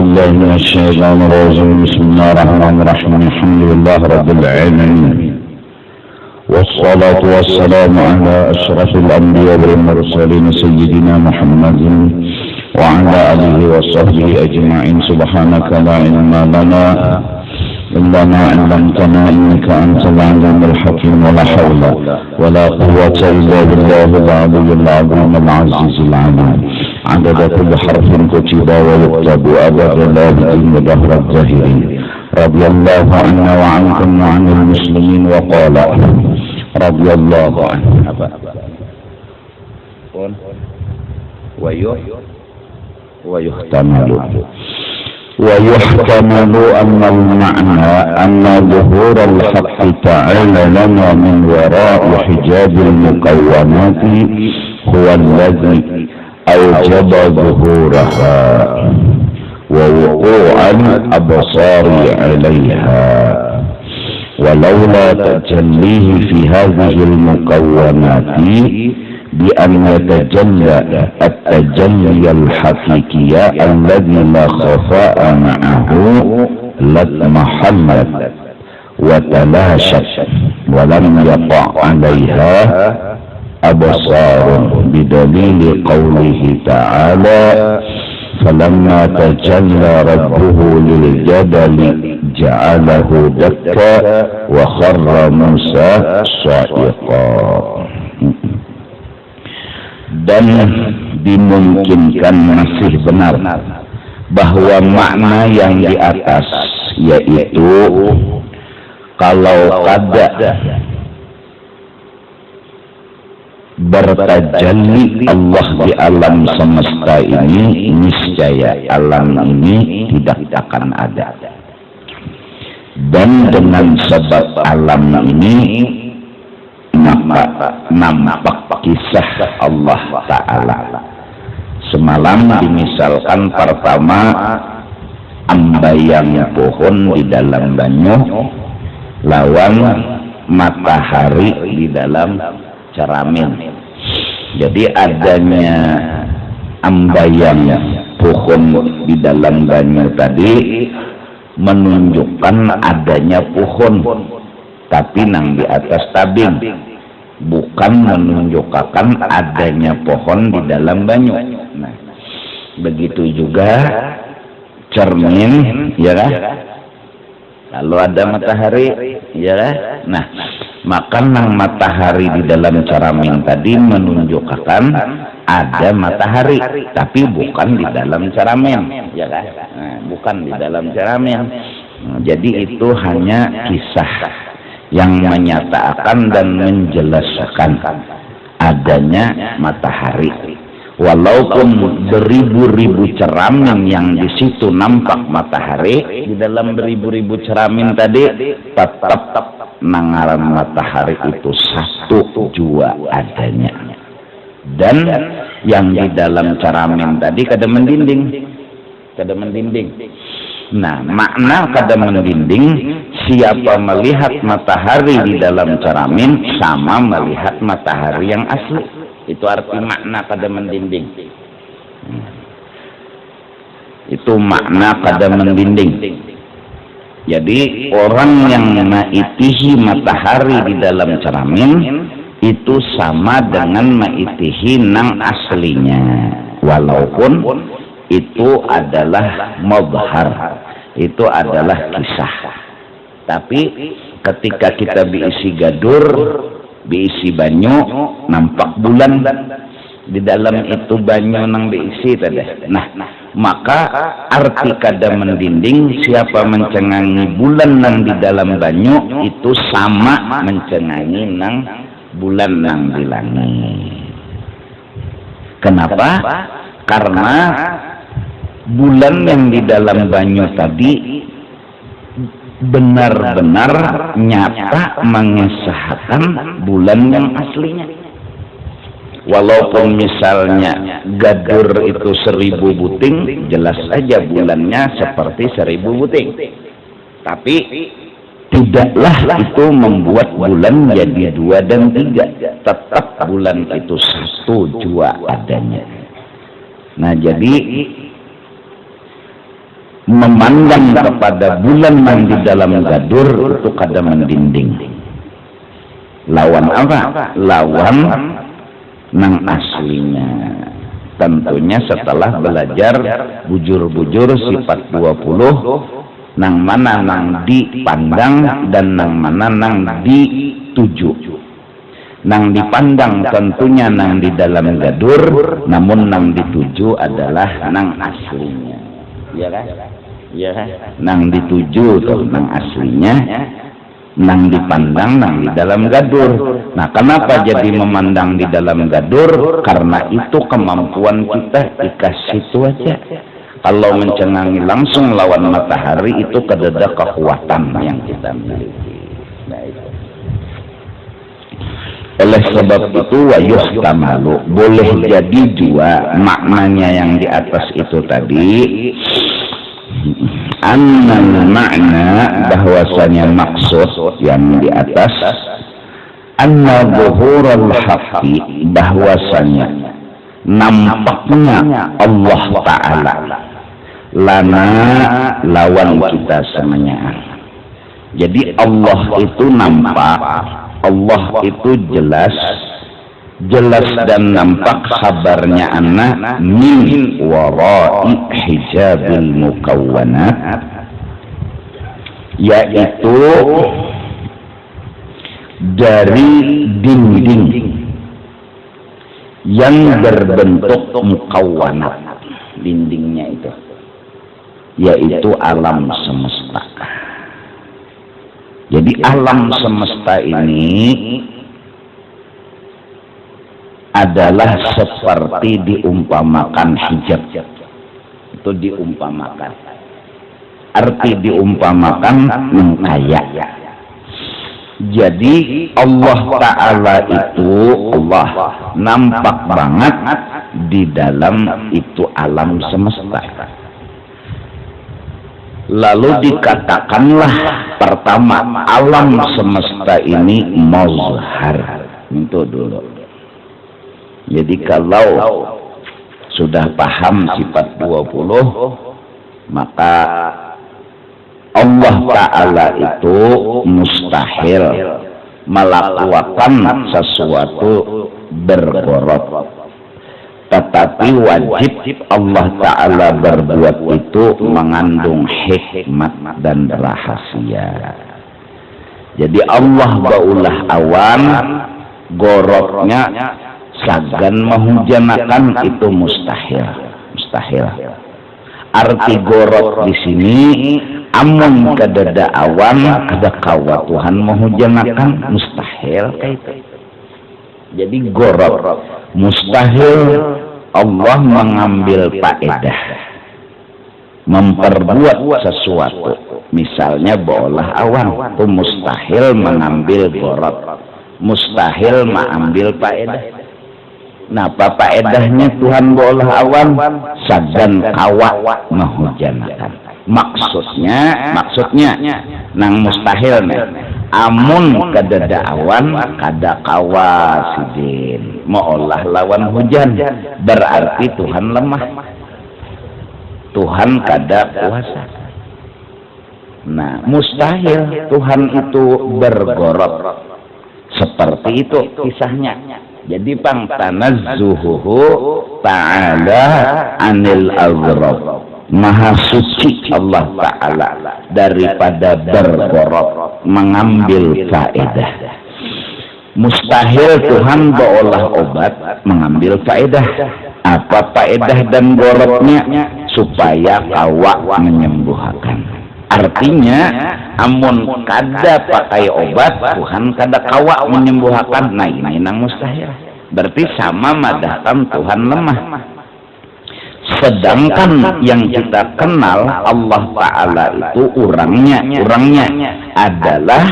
بالله من الشيطان الرجيم. بسم الله الرحمن الرحيم. الحمد لله رب العالمين، والصلاة والسلام على أشرف الأنبياء والمرسلين سيدنا محمد وعلى آله وصحبه أجمعين. سبحانك لا علم لنا إلا ما علمتنا إنك أنت العليم الحكيم. ولا حول ولا قوة إلا بالله العلي العظيم العزيز العليم. عدد كل حرف كتب ويكتب أبد الآبدين ودهر الداهرين. رضي الله عنا وعنكم وعن المسلمين. وقال رضي الله عنه ويحتمل أن المعنى أن ظهور الحق تعالى لنا من وراء حجاب المكونات هو الذي أوجب ظهورها ووقوع الأبصار عليها، ولولا تجليه في هذه المكونات بأن يتجلى التجلي الحقيقي الذي لا خفاء معه لاضمحلت وتلاشت ولم يقع عليها أبصار، بدليل قوله تعالى فلما تجلى ربه للجبل جعله دكا وخر موسى صائقا. Dan dimungkinkan masih benar bahwa makna yang di atas, yaitu kalau kada bertajalli Allah di alam semesta ini, niscaya alam ini tidak akan ada. Dan dengan sebab alam ini nampak kisah Allah Ta'ala. Semalam dimisalkan pertama ambayang pohon di dalam banyu lawan matahari di dalam cermin. Jadi adanya ambayang pohon di dalam banyu tadi menunjukkan adanya pohon, tapi nang di atas tabing, bukan menunjukkan adanya pohon di dalam banyu. Nah, begitu juga cermin, ya kan? Kalau ada matahari, ya kan? Nah, maka nang matahari di dalam cermin tadi menunjukkan ada matahari, tapi bukan di dalam cermin, ya kan? Nah, bukan di dalam cermin. Nah, jadi itu hanya kisah yang menyatakan dan menjelaskan adanya matahari. Walaupun beribu-ribu cermin yang di situ nampak matahari, di dalam beribu-ribu cermin tadi tetap nangaran matahari itu satu jua adanya. Dan yang di dalam cermin tadi kada mendinding. Nah, makna kada mendinding, siapa melihat matahari di dalam cermin sama melihat matahari yang asli. Itu arti makna kada mendinding. Itu makna kada mendinding. Jadi orang yang maitihi matahari di dalam cermin itu sama dengan maitihi nang aslinya, walaupun itu adalah mubhar, itu adalah kisah. Tapi ketika kita diisi gadur, diisi banyu, nampak bulan di dalam itu banyu nang diisi tadi. Nah, maka arti kada mendinding, siapa mencengangi bulan nang di dalam banyu itu sama mencengangi nang bulan nang di langit. Kenapa? Karena bulan yang di dalam banyu tadi benar-benar nyata mengesahkan bulan yang aslinya. Walaupun misalnya gadur itu 1000 buting, jelas saja bulannya seperti 1000 buting. Tapi tidaklah itu membuat bulan jadi 2 dan 3. Tetap bulan itu 1 jua adanya. Nah, jadi memandang kepada bulan yang di dalam gadur itu kada mendinding. Lawan apa? Lawan nang aslinya. Tentunya setelah belajar bujur-bujur sifat 20, nang mana nang dipandang dan nang mana nang dituju. Nang dipandang tentunya nang di dalam gadur, namun nang dituju adalah nang aslinya. Iya kan? Iya kan? Nang dituju tuh nang aslinya, nang dipandang nang di dalam gadur. Nah, kenapa jadi memandang di dalam gadur? Karena itu kemampuan kita dikasih itu aja. Kalau mencengangi langsung lawan matahari itu kedada kekuatan yang kita miliki. Nah, itu. Oleh sebab itu wa yuhtamalu, boleh jadi dua maknanya yang di atas itu tadi. Annal makna, bahwasanya maksud yang di atas, anna zuhurul haqqi, bahwasanya nampaknya Allah Ta'ala lana lawan kita semuanya. Jadi Allah itu nampak, Allah itu jelas dan nampak khabarnya anak min warai hijabil mukawwanat, yaitu dari dinding yang berbentuk mukawwanat. Dindingnya itu yaitu alam semesta. Jadi alam semesta ini adalah seperti diumpamakan hijab. Itu diumpamakan. Arti diumpamakan mengkaya. Jadi Allah Ta'ala itu, Allah nampak banget di dalam itu alam semesta. Lalu dikatakanlah pertama, alam semesta ini mazhar. Itu dulu. Jadi kalau sudah paham sifat 20, maka Allah Ta'ala itu mustahil melakukan sesuatu bergorot. Tetapi wajib Allah Ta'ala berbuat itu mengandung hikmat dan rahasia. Jadi Allah baulah awan, gorotnya sagan menghujanakan itu mustahil. Arti gorot di sini, amun kadada awan, kada kawa Tuhan menghujanakan, mustahil kayak itu. Jadi gorot mustahil Allah mengambil faedah, memperbuat sesuatu. Misalnya bolah awan, itu mustahil mengambil gorot, mustahil mengambil faedah. Nah, apa faedahnya Tuhan bolah awan? Sagan kawa menghujanakan. Maksudnya nang mustahil nih. Amun kadada awan, kada kawa sidin meolah lawan hujan, berarti Tuhan lemah, Tuhan kada kuasa. Nah, mustahil Tuhan itu bergorot. Seperti itu kisahnya. Jadi pang tanazzuhuhu ta'ala anil aghrab, maha suci Allah Ta'ala daripada bergorot, mengambil faedah. Mustahil Tuhan beolah obat mengambil faedah. Apa faedah dan gorotnya? Supaya kawa menyembuhkan. Artinya amun kada pakai obat, Tuhan kada kawa menyembuhkan. Nah, ini nang mustahil. Berarti sama madahkan Tuhan lemah. Sedangkan yang kita kenal Allah Ta'ala itu orangnya adalah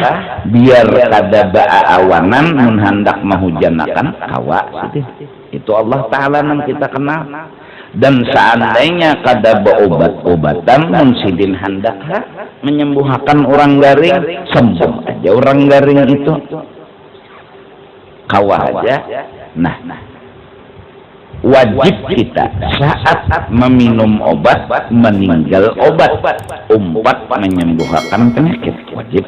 biar kada baawanan mun hendak menghujanakan kawa. Itu Allah Ta'ala yang kita kenal. Dan seandainya kada beobat-obatan mun sidin hendak menyembuhkan orang garing, sembuh aja orang garing itu, kawa aja. Nah, wajib kita saat meminum obat meninggal obat. Umpat menyembuhkan penyakit wajib.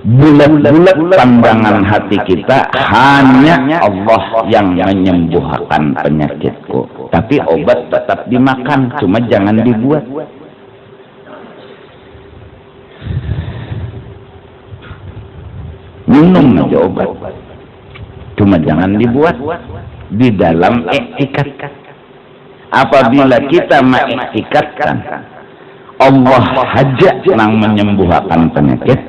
Bulat-bulat pandangan hati kita hanya Allah yang menyembuhkan penyakitku, tapi obat tetap dimakan, cuma jangan dibuat. Minum aja obat, cuma jangan dibuat di dalam iktikat. Apabila kita mengiktikatkan Allah saja yang menyembuhkan penyakit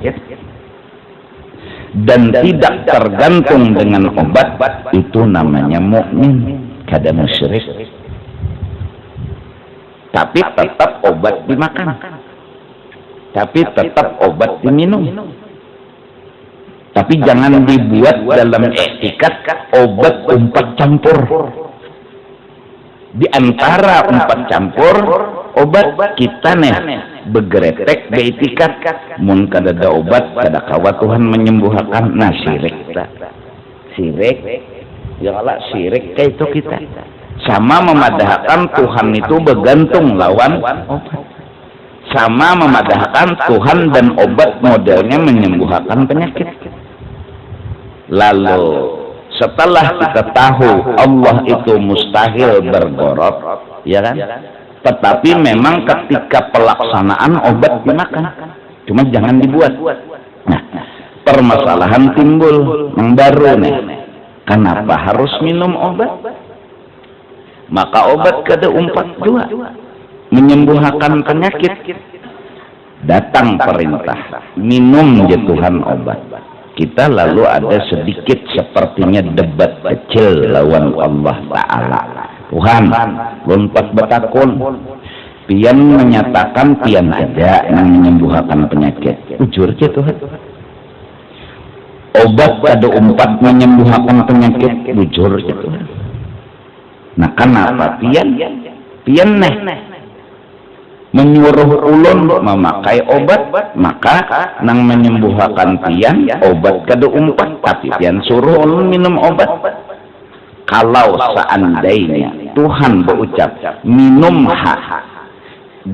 dan tidak tergantung dengan obat, itu namanya mukmin, kada musyrik. Tapi tetap obat dimakan, tapi tetap obat diminum. Tapi jangan dibuat dalam etikat obat 4 campur. Di antara 4 campur obat kita nih begeretek beitikat, mun kada ada obat kada kawa Tuhan menyembuhkan. Nah syirik ya Allah, syirik kayak itu kita sama memadahkan Tuhan itu bergantung lawan obat, sama memadahkan Tuhan dan obat modelnya menyembuhkan penyakit. Lalu setelah kita tahu Allah itu mustahil bergorot, ya kan? Tetapi memang ketika pelaksanaan obat dimakan, cuma jangan dibuat. Nah, permasalahan timbul yang baru nih. Kenapa harus minum obat? Maka obat kada umpat dua, menyembuhkan penyakit. Datang perintah, minum je Tuhan obat. Kita lalu ada sedikit sepertinya debat kecil lawan Allah Ta'ala. Tuhan, lompat betakun, pian menyatakan pian ada yang menyembuhkan penyakit. Jujur aja Tuhan. Obat kada umpat menyembuhkan penyakit, jujur aja Tuhan. Nah kenapa pian neh menyuruh ulun memakai obat, maka nang menyembuhkan pian obat kada umpat, tapi pian suruh ulun minum obat. Kalau seandainya Tuhan berucap minum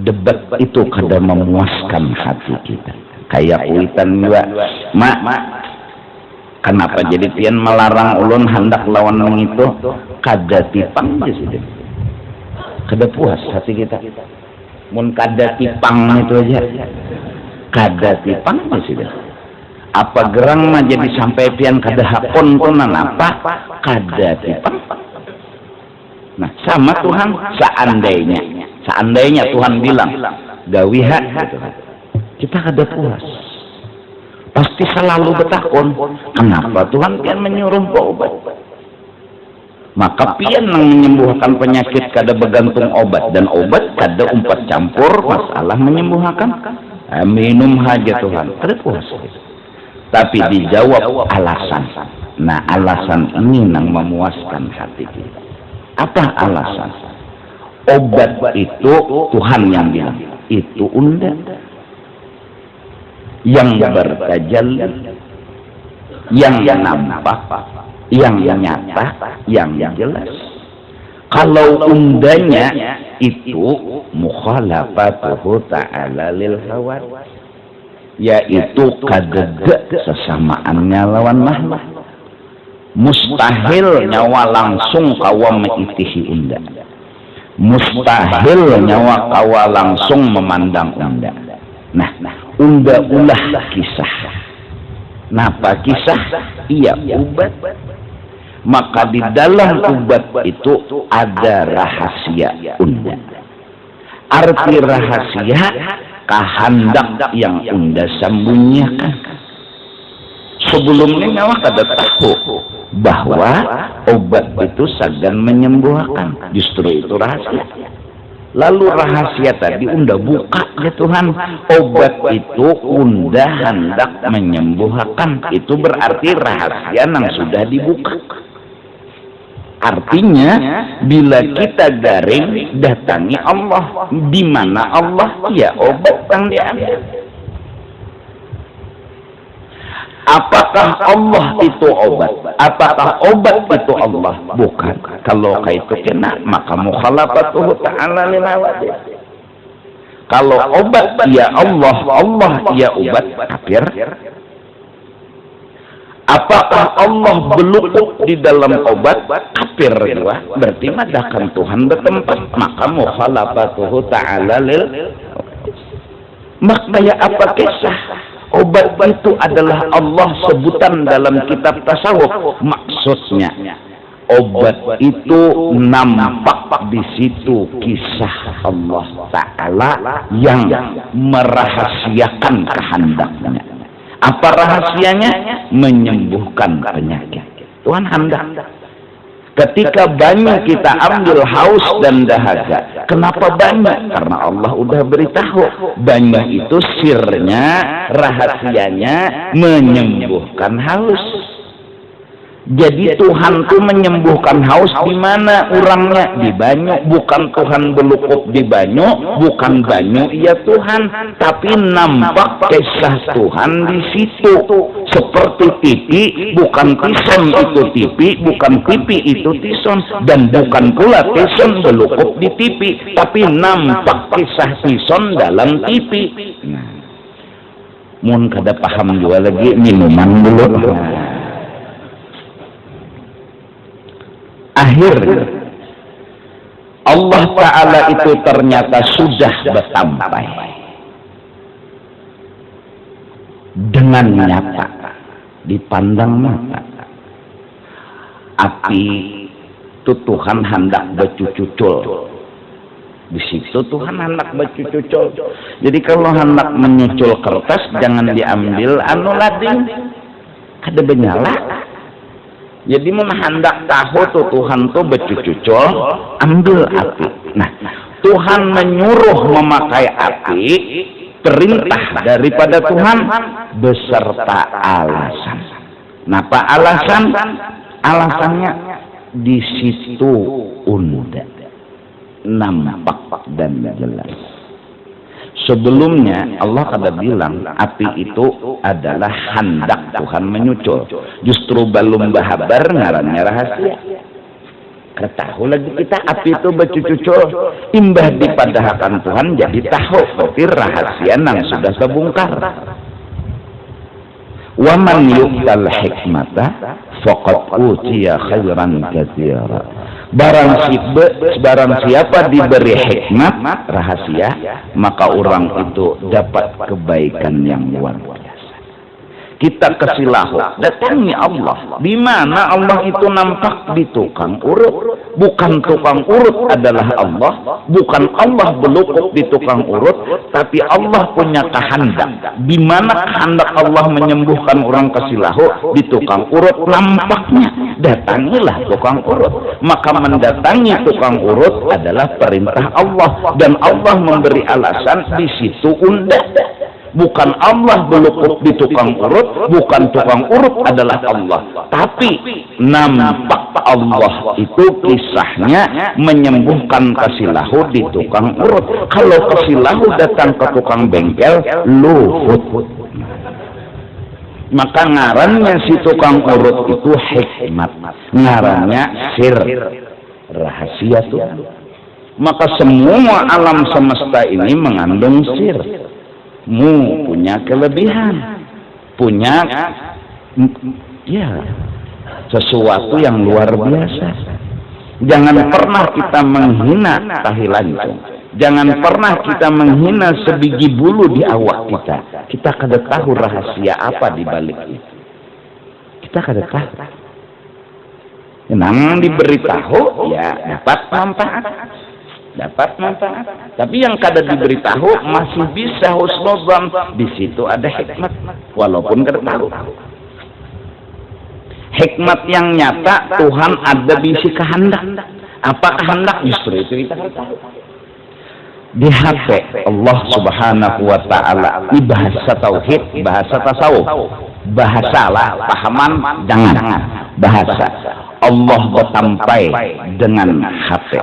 debat itu kada memuaskan hati kita. Kayak kuitan juga, mak kenapa jadi pian melarang ulun hendak lawan itu? Kada tipang aja sih, kada puas hati kita. Mun kada tipang itu aja, kada tipang aja sih. Apa gerang mah jadi sampai pian kada hakon tunan apa kada tipang. Nah sama Tuhan, seandainya Tuhan bilang gawiha gitu, kita kada puas, pasti selalu betakon kenapa Tuhan pian menyuruh obat. Maka pian yang menyembuhkan penyakit kada bergantung obat, dan obat kada umpat campur masalah menyembuhkan. Minum aja Tuhan, kada puas. Tapi dijawab alasan. Nah alasan ini yang memuaskan hati kita. Apa alasan? Obat itu Tuhan yang bilang, itu unda yang bertajalli, yang nampak, yang nyata, yang jelas. Kalau undanya itu mukhalafatuhu ta'ala lil hawa, yaitu kadega sesamaannya lawan makhluk. Mustahil nyawa langsung kawa mengitihi unda, mustahil nyawa kawa langsung memandang unda. Nah unda ulah kisah. Napa kisah? Iya obat. Maka di dalam obat itu ada rahasia unda. Arti rahasia kehendak yang unda sembunyikan. Sebelumnya nyawa kada tahu bahwa obat itu sagan menyembuhkan. Justru itu rahasia. Lalu rahasia tadi unda buka ya Tuhan. Obat itu unda hendak menyembuhkan. Itu berarti rahasia yang sudah dibuka. Artinya bila kita garing datangi Allah, di mana Allah, ya obat yang diambil. Apakah Allah itu obat? Apakah obat itu Allah? Bukan. Kalau itu kena, maka mukhalafatuhu ta'ala lil hawadits. Kalau obat ya Allah, Allah ya obat, kafir. Apakah Allah belukuk di dalam obat? Kafir juga. Berarti madakan Tuhan bertempat, maka mukhalafatuhu ta'ala lil hawadits. Maknanya apa kisah? Obat itu adalah Allah sebutan dalam kitab tasawuf. Maksudnya obat itu nampak di situ kisah Allah Ta'ala yang merahasiakan kehendaknya. Apa rahasianya? Menyembuhkan penyakit. Tuhan hendak. Ketika banyak kita ambil haus dan dahaga. Kenapa banyak? Karena Allah udah beritahu. Banyak itu sirnya, rahasianya menyembuhkan haus. Jadi Tuhan tuh menyembuhkan haus di mana orangnya? Di banyu. Bukan Tuhan belukuk di banyu, bukan banyu ya Tuhan, tapi nampak kisah Tuhan di situ. Seperti pipi, bukan tison itu pipi, bukan pipi itu tison, dan bukan pula tison belukuk di pipi, tapi nampak kisah tison dalam pipi. Nah, mun kada paham juga lagi minuman dulu. Akhirnya Allah Ta'ala itu ternyata sudah bersampai dengan nyata dipandang mata. Api itu Tuhan hendak bercucul. Di situ Tuhan hendak bercucul. Jadi kalau hendak menyucul kertas jangan diambil anu lading, kada benyala. Jadi mun hendak tahu tuh Tuhan tuh bercucul, ambil api. Nah, Tuhan menyuruh memakai api, perintah daripada Tuhan beserta alasan. Napa alasan? Alasannya di situ unda nampak dan jelas. Sebelumnya Allah kada bilang api itu adalah hendak Tuhan menyucul. Justru belum bahabar ngarannya rahasia. Ketahu lagi kita api itu bercucul, imbah dipadahkan Tuhan jadi tahu berarti rahasia nang sudah terbongkar. Wa man yu'tal hikmata faqad utiya khairan katsira. Barang siapa diberi hikmat rahasia, maka orang itu dapat kebaikan yang luar biasa. Kita kesilahu, datangi Allah. Di mana Allah itu nampak? Di tukang urut. Bukan tukang urut adalah Allah, bukan Allah belukuk di tukang urut, tapi Allah punya kehendak. Di mana kehendak Allah menyembuhkan orang kesilahu? Di tukang urut nampaknya. Datangilah tukang urut. Maka mendatangi tukang urut adalah perintah Allah, dan Allah memberi alasan di situ undah. Bukan Allah belukuk di tukang urut, bukan tukang urut adalah Allah, tapi nampak Allah itu kisahnya menyembuhkan kasilahu di tukang urut. Kalau kasilahu datang ke tukang bengkel, luhut. Maka ngarannya si tukang urut itu hikmat, ngarannya sir, rahasia Tuhan. Maka semua alam semesta ini mengandung sir. Mu punya kelebihan, punya ya sesuatu yang luar biasa. Jangan pernah kita menghina tahi lancung. Jangan pernah kita menghina sebiji bulu di awak kita. Kita kada tahu rahasia apa di balik itu. Kita kada tahu. Nang diberitahu ya dapat manfaat. Tapi yang kada diberitahu masih bisa husnudzon. Di situ ada hikmat, walaupun kada tahu. Hikmat yang nyata Tuhan ada bisi kehendak. Apa kehendak? Justru itu kita kada tahu. Di HP Allah Subhanahu wa taala di bahasa tauhid, bahasa tasawuf, bahasa lah, pahaman jangan bahasa. Allah bersampai dengan HP.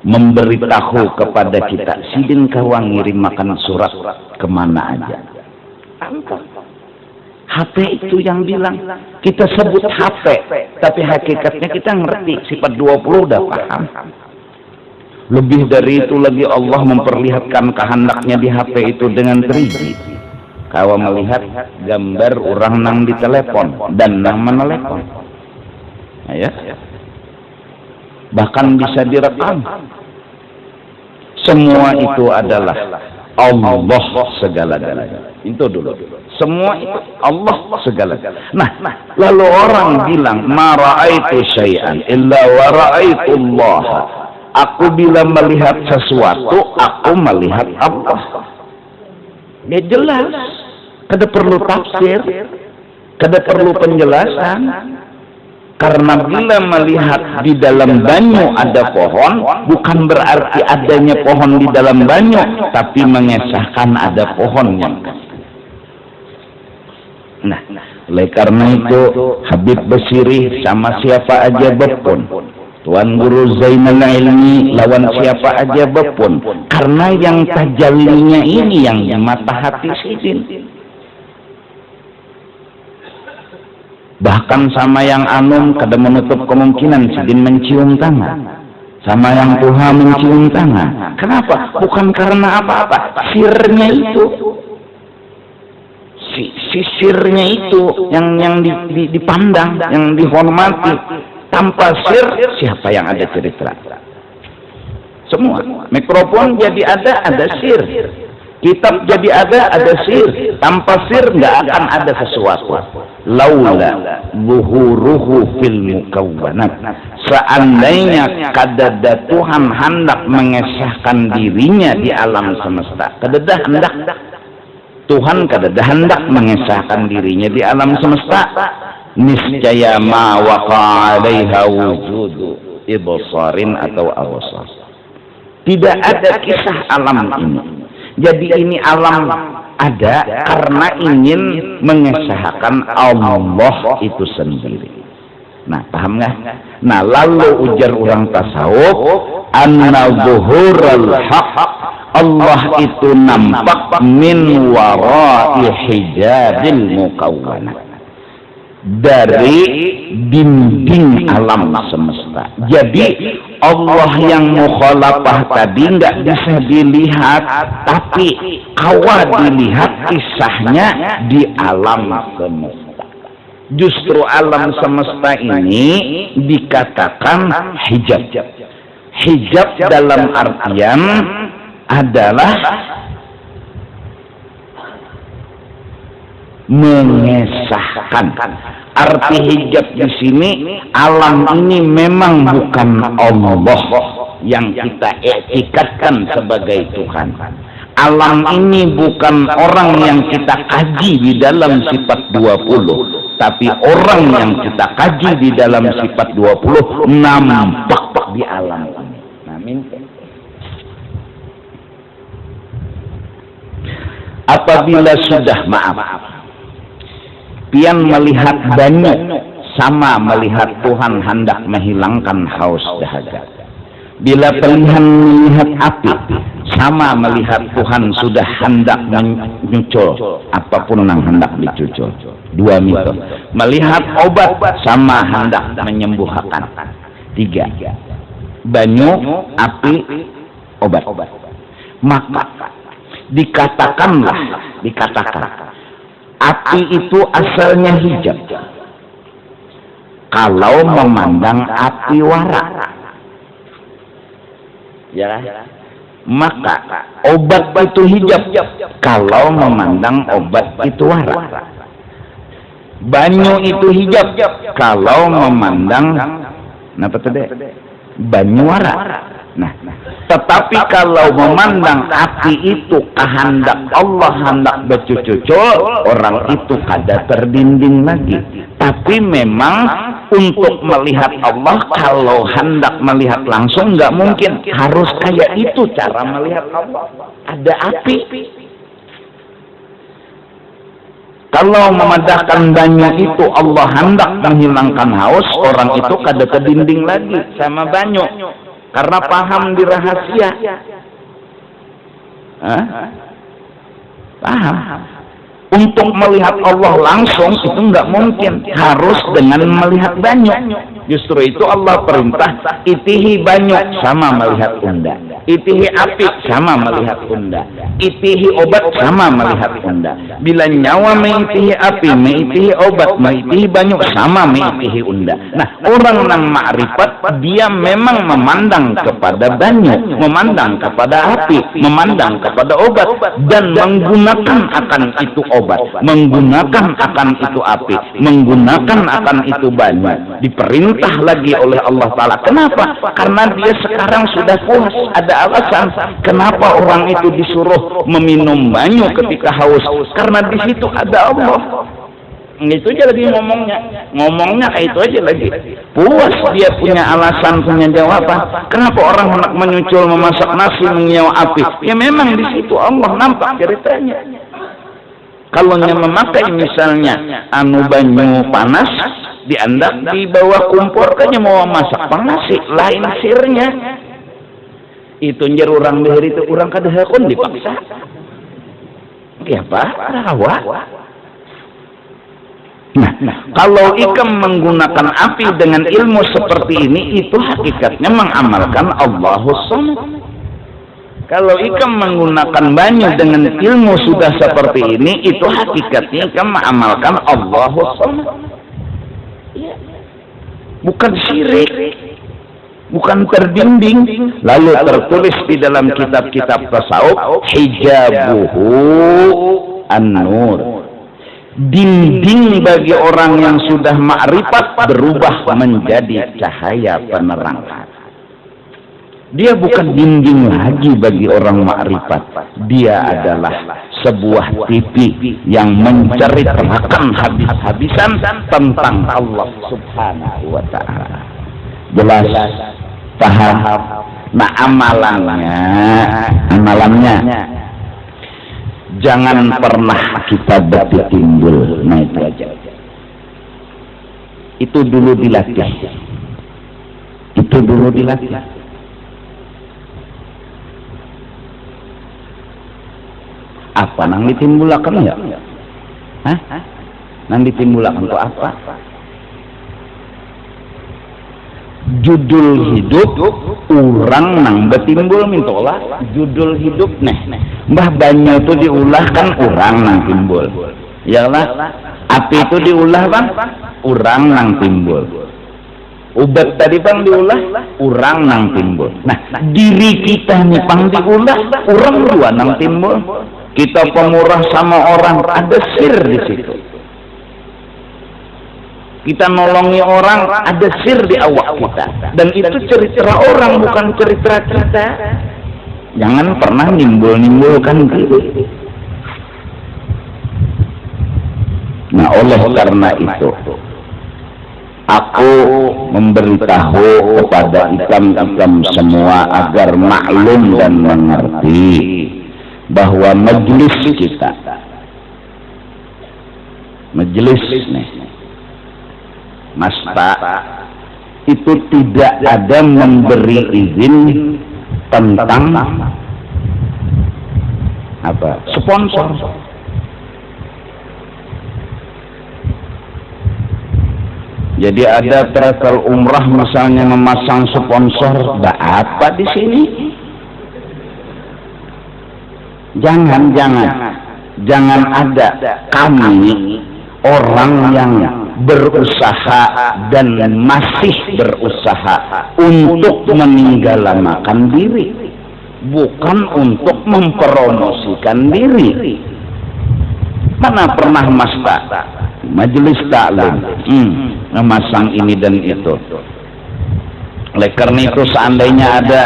Memberitahu kepada kita, sidin kawang ngirim makan surat kemana aja. HP itu yang bilang. Kita sebut HP, tapi hakikatnya kita ngerti. Sifat 20 udah paham. Lebih dari itu lagi Allah memperlihatkan kehendaknya di HP itu dengan 3D. Kalau melihat gambar orang nang di telepon dan nang menelepon. Ya. Bahkan bisa direkam. Semua itu adalah Allah segala-galanya. Itu dulu. Semua itu Allah segala-galanya. Nah, lalu orang bilang, "Ma ra'aitu syai'an illa wa ra'aitu Allah." Aku bila melihat sesuatu, aku melihat Allah. Ya jelas. Kada perlu tafsir, kada perlu penjelasan. Karena bila melihat di dalam banyu ada pohon, bukan berarti adanya pohon di dalam banyu, tapi mengesahkan ada pohonnya. Nah, oleh karena itu Habib Basiri sama siapa aja bepun, Tuan Guru Zainal Ilmi lawan siapa aja bepun, karena yang tajallinya ini yang di mata hati sidin. Bahkan sama yang anum kada menutup kemungkinan sidin mencium tangan, sama yang tuha mencium tangan. Kenapa? Bukan karena apa-apa, sirnya itu, sirnya itu yang dipandang, yang dihormati. Tanpa sir, siapa yang ada cerita? Semua. Mikrofon jadi ada sir. Kitab jadi ada sir. Tanpa sir nggak akan ada sesuatu. Laula zuhuruhu fil mukawwanat. Seandainya kadada Tuhan hendak mengesahkan dirinya di alam semesta. Kadada hendak. Tuhan kadada hendak mengesahkan dirinya di alam semesta. Niscaya ma waqa 'alaiha wujudu ibsarin atau absar. Tidak ada kisah alam ini. Jadi ini alam ada karena ingin mengesahkan Allah itu sendiri. Nah, paham nggak? Nah, lalu ujar orang tasawuf, anna zuhurul haq, Allah itu nampak min wara'i hijabil mukawwanat, dari dinding alam semesta. Jadi Allah yang mukhalafah tadi nggak bisa dilihat, tapi awal dilihat kisahnya di alam semesta. Justru alam semesta ini dikatakan hijab. Hijab dalam artian adalah mengesahkan. Arti hijab di sini, alam ini memang bukan Allah yang kita etikatkan sebagai Tuhan. Alam ini bukan orang yang kita kaji di dalam sifat 20, tapi orang yang kita kaji di dalam sifat 20 nampak di alam ini. Nah, apabila sudah pian melihat banyu sama melihat Tuhan hendak menghilangkan haus dahaga. Bila pilihan melihat api sama melihat Tuhan sudah hendak menyucul apapun yang hendak dicucul. Dua mitos. Melihat obat sama hendak menyembuhkan. Tiga. Banyu, api, obat. Maka dikatakan api itu asalnya hijab kalau memandang api wara, ya, maka obat itu hijab kalau memandang obat itu wara. Banyu itu hijab kalau memandang apa tadi? Banyu wara. Nah, tetapi kalau memandang api itu kehendak Allah, hendak bercucul, orang itu kada terdinding lagi. Tapi memang untuk melihat Allah, kalau hendak melihat langsung nggak mungkin, harus kayak itu cara melihat Allah. Ada api. Kalau memandangkan banyu itu Allah hendak menghilangkan haus, orang itu kada terdinding lagi sama banyu. Karena paham di rahasia. Paham. Untuk melihat Allah langsung itu nggak mungkin, harus dengan melihat banyu. Justru itu Allah perintah, itihi banyu sama melihat unda, itihi api sama melihat unda, itihi obat sama melihat unda. Bila nyawa meitihi api, meitihi obat, meitihi banyu sama meitihi unda. Nah, orang yang ma'rifat dia memang memandang kepada banyu, memandang kepada api, memandang kepada obat, dan menggunakan akan itu obat, menggunakan akan itu api, menggunakan akan itu banyu. Diperintah lagi oleh Allah Ta'ala. Kenapa? Karena dia sekarang sudah puas. Ada alasan kenapa orang itu disuruh meminum banyu ketika haus, karena di situ ada Allah. Itu aja lagi ngomongnya kayak itu aja lagi. Puas, dia punya alasan, punya jawaban. Kenapa orang hendak menyucul memasak nasi menyiau api? Ya memang di situ Allah nampak ceritanya. Kalau memakai misalnya banyu panas, diandak di bawah kompor kan mau masak nasi, lain sirnya. Itu njer orang dehir itu orang kadehakun dipaksa. Ya Pak, rawa. Nah, kalau ikam menggunakan api dengan ilmu seperti ini, itu hakikatnya mengamalkan Allahus Samad. Kalau ikam menggunakan banyu dengan ilmu sudah seperti ini, itu hakikatnya ikam mengamalkan Allahus Samad. Bukan syirik, bukan terbimbing. Lalu tertulis di dalam kitab-kitab tasawuf, hijabuhu an-nur. Dinding bagi orang yang sudah ma'rifat berubah menjadi cahaya penerang. Dia bukan dinding lagi bagi orang ma'rifat. Dia adalah sebuah TV yang menceritakan habis-habisan tentang Allah Subhanahu wa Ta'ala. Jelas, paham? Nah, amalannya jangan pernah kita bertimbul. Nah, itu aja. Itu dulu dilatih. Apa nang ditimbulakan ya? Hah? Nang ditimbulakan itu apa? Judul hidup orang nang betimbul mintola judul hidup mbah banyu itu diulah kan orang nang timbul, ya lah. Api itu diulah bang, orang nang timbul. Obat tadi bang diulah, orang nang timbul. Nah, diri kita nih bang diulah, orang dua nang timbul. Kita pemurah sama orang, ada sir di situ. Kita nolongi orang, ada sir di awak kita. Dan itu cerita orang, bukan cerita kita. Jangan pernah nimbul-nimbulkan diri. Nah, oleh karena itu, aku memberitahu kepada ikam-ikam semua agar maklum dan mengerti bahwa majelis kita, majelis Masta itu tidak ada memberi izin tentang apa sponsor. Jadi ada travel umrah misalnya memasang sponsor, apa di sini? Jangan ada. Kami orang yang berusaha dan masih berusaha untuk meninggalkan diri, bukan untuk mempromosikan diri. Mana pernah majelis taklim memasang ini dan itu. Oleh karena itu, seandainya ada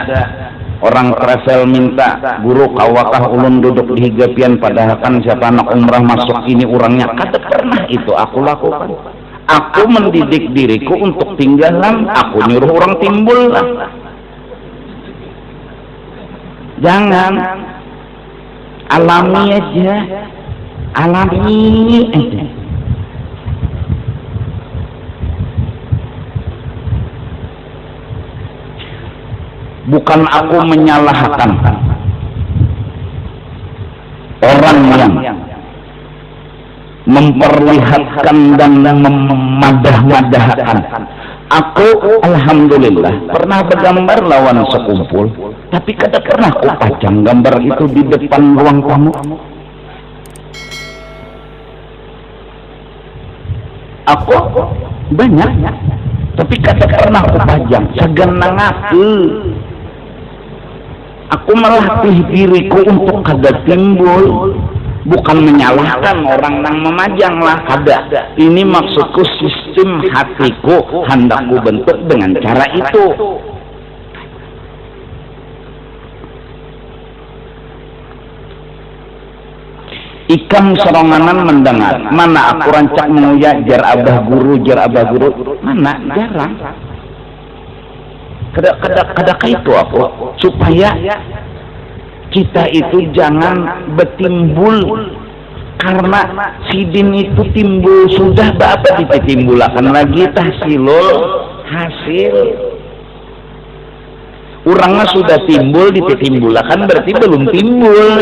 orang travel minta guru kawakah ulun duduk di higapian, padahal kan siapa anak umrah masuk ini orangnya, kada pernah itu aku lakukan. Aku mendidik diriku untuk tinggalan, aku nyuruh orang timbul lah. Jangan, alami aja, alami aja. Bukan aku menyalahkan orang yang memperlihatkan dan memadah-madahkan. Aku alhamdulillah pernah bergambar lawan sekumpul, tapi kada pernah aku pajang gambar itu di depan ruang tamu. Aku banyak, tapi kada pernah aku pajang. Segenang aku melatih diriku untuk kada timbul. Bukan menyalahkan orang yang memajang lah, kada. Ini maksudku sistem hatiku hendakku bentuk dengan cara itu. Ikam seronganan mendengar, mana aku rancak menguya jar abah guru, mana jarang. Kada itu aku supaya kita itu jangan betimbul, karena sidin itu timbul sudah bapak ditimbulakan lagi tahsilul hasil. Orangnya sudah timbul ditimbulakan berarti belum timbul.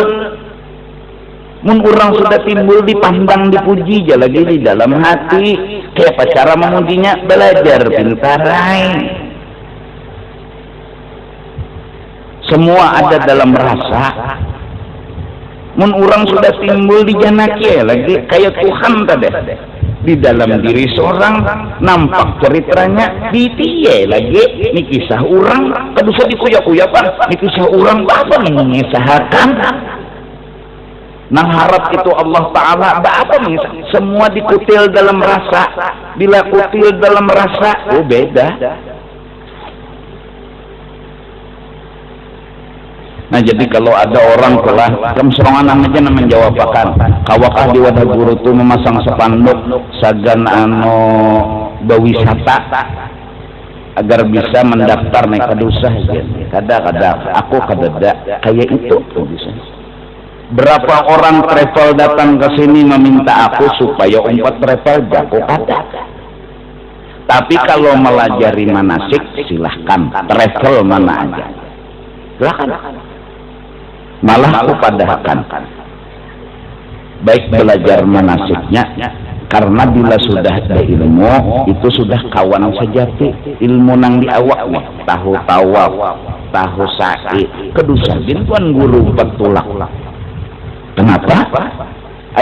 Mun orang sudah timbul dipandang dipuji lagi di dalam hati. Kayak apa cara memujinya? Belajar pintarai. Semua ada dalam rasa. Mun orang sudah timbul di janaki lagi kayak Tuhan tadi di dalam diri seorang nampak ceritanya di tiye lagi. Ini kisah orang kada usah dikuyak-kuyakan. Ini kisah orang apa mengisahkan nang harap itu Allah Ta'ala apa mengisah. Semua dikutil dalam rasa. Bila kutil dalam rasa beda. Nah jadi kalau ada orang telah kemserongan aja na menjawabakan kawakah di wadah guru tu memasang spanduk sagan bawisata agar bisa mendaftar naik kadusah kada aku kada kayak itu bisa. Berapa orang travel datang ke sini meminta aku supaya umpat travel jago kada. Tapi kalau melajari manasik silahkan, travel mana aja silahkan. Malah aku padahkan baik belajar manasiknya, karena bila sudah ada ilmu itu sudah kawan sejati. Ilmu nang di awak tahu tawaf, tahu sa'i, kedusa bin tuan guru petulak. Kenapa?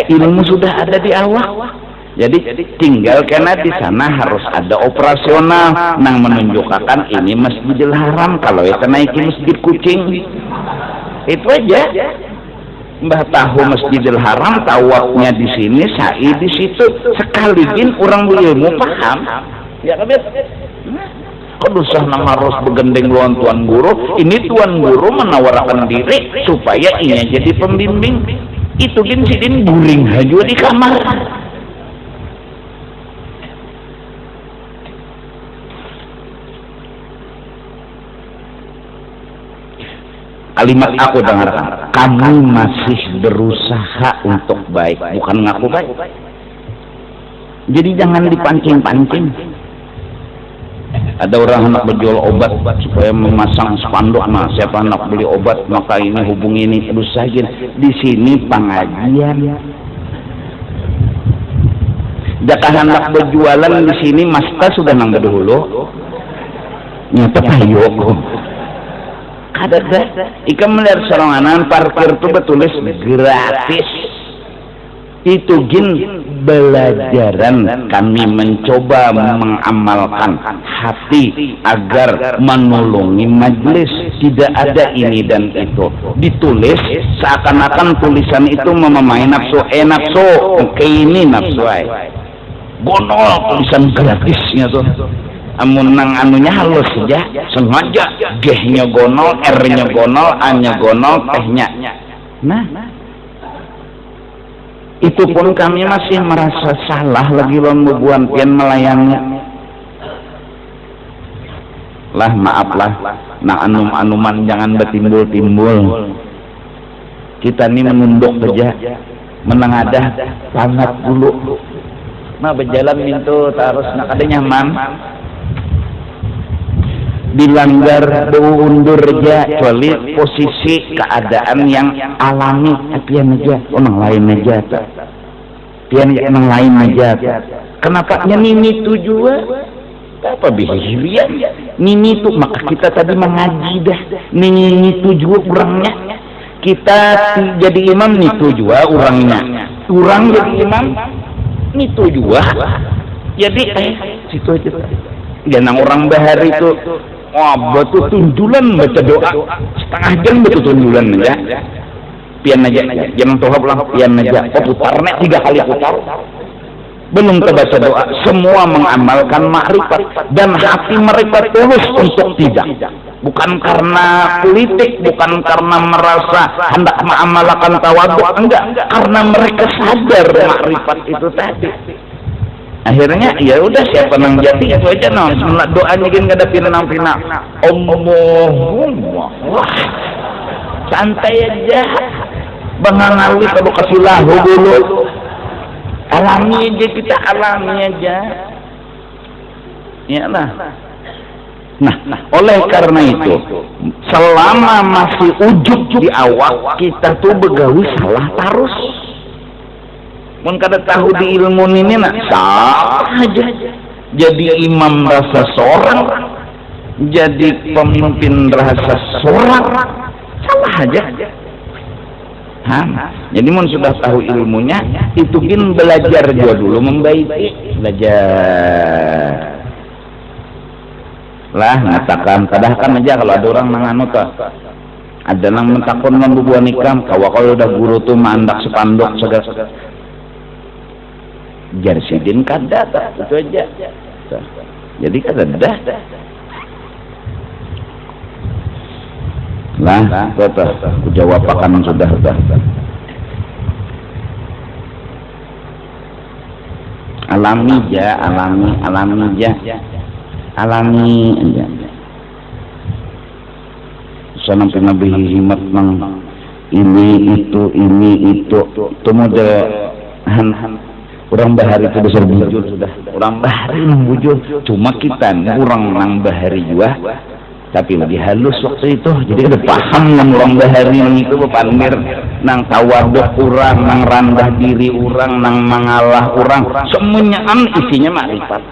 Ilmu sudah ada di awak. Jadi tinggal karena di sana harus ada operasional nang menunjukkan ini Masjidil Haram. Kalau itu naiki Masjid Kucing itu aja. Mbah tahu Masjidil Haram, tawafnya di sini, sa'i di situ. Sekalian orang berilmu paham. Ya kan? Kok usah nang harus begendeng lawan tuan guru. Ini tuan guru menawarkan diri supaya ini jadi pembimbing. Itu din sidin guring aja di kamar. Kalimat aku dengarkan, kamu masih berusaha untuk baik, bukan ngaku baik. Jadi jangan dipancing-pancing. Ada orang hendak berjual obat supaya memasang spanduk, nah siapa hendak beli obat maka ini hubungi ini. Terus saja di sini pengajian. Jika hendak berjualan di sini masta sudah nang dahulu. Nyata payok. Kada ika melihat seronganan parkir itu betulis gratis. Itu gin belajaran kami mencoba mengamalkan hati agar menolongi majelis. Tidak ada ini dan itu ditulis seakan-akan tulisan itu memamai nafsu. Nafsu kayak ini nafsu gonol tulisan gratisnya tuh. Amun nang anunya halus saja, sengaja G-nya gonol, R-nya gonol, A-nya gonol, T-nya. Nah, itu pun kami masih merasa salah lagi membuat pian melayani. Lah maaflah, nah anum-anuman jangan betimbul-timbul. Kita ini menunduk saja, menengadah, sangat dulu. Nah berjalan itu terus nak ada nyaman. Dilanggar undur aja kecuali posisi keadaan yang alami apian aja orang lain aja pian yang lain aja. Kenapa nini tu juga? Apa bihirian? Nini tu maka kita tadi mengaji dah. Nini tu juga orangnya. Kita jadi imam nitu juga orangnya. Orang jadi imam nitu juga. Jadi situ aja. Jangan orang bahari itu betul tunjulan baca doa setengah jam betul tunjulan aja. Pian aja. Jangan tohab lah pian aja. Putarnya 3 kali putar. Belum terbaca doa, semua mengamalkan makrifat dan hati mereka tulus untuk tidak, bukan karena politik, bukan karena merasa hendak mengamalkan tawaduk, enggak, karena mereka sadar makrifat itu tadi. Akhirnya ya udah siapa nang jati itu aja no, doanya gini nggak ada pina. Allahumma, wah santai aja, bangangawi kalau kasih lahu dulu. Alami aja kita, alami aja. Ya lah. Nah, oleh karena itu, selama masih ujub di awak, kita tuh begawi salah terus. Mun kada tahu di ilmu ini nak salah aja. Jadi imam rasa seorang, jadi pemimpin rasa seorang, salah aja. Jadi mun sudah tahu ilmunya, itu bin belajar juga dulu membaiki, belajar lah ngatakan kadahkan aja kalau ada orang nanganut ada nang mentakun membubuan nikam kalau udah guru tuh mandak sepanduk segala jarsidin kada itu aja. Jadi kada dah lah, aku jawab akan sudah. Alami aja. Sampai Nabi himat nang ini itu model orang bahari itu besar bujur sudah. Orang bahari nang bujur, cuma kita kurang nang bahari juga. Tapi lebih halus waktu itu, jadi ada paham yang orang bahari itu pamer nang tawaduk orang, nang rendah diri orang, nang mengalah orang, semuanya isinya makrifat.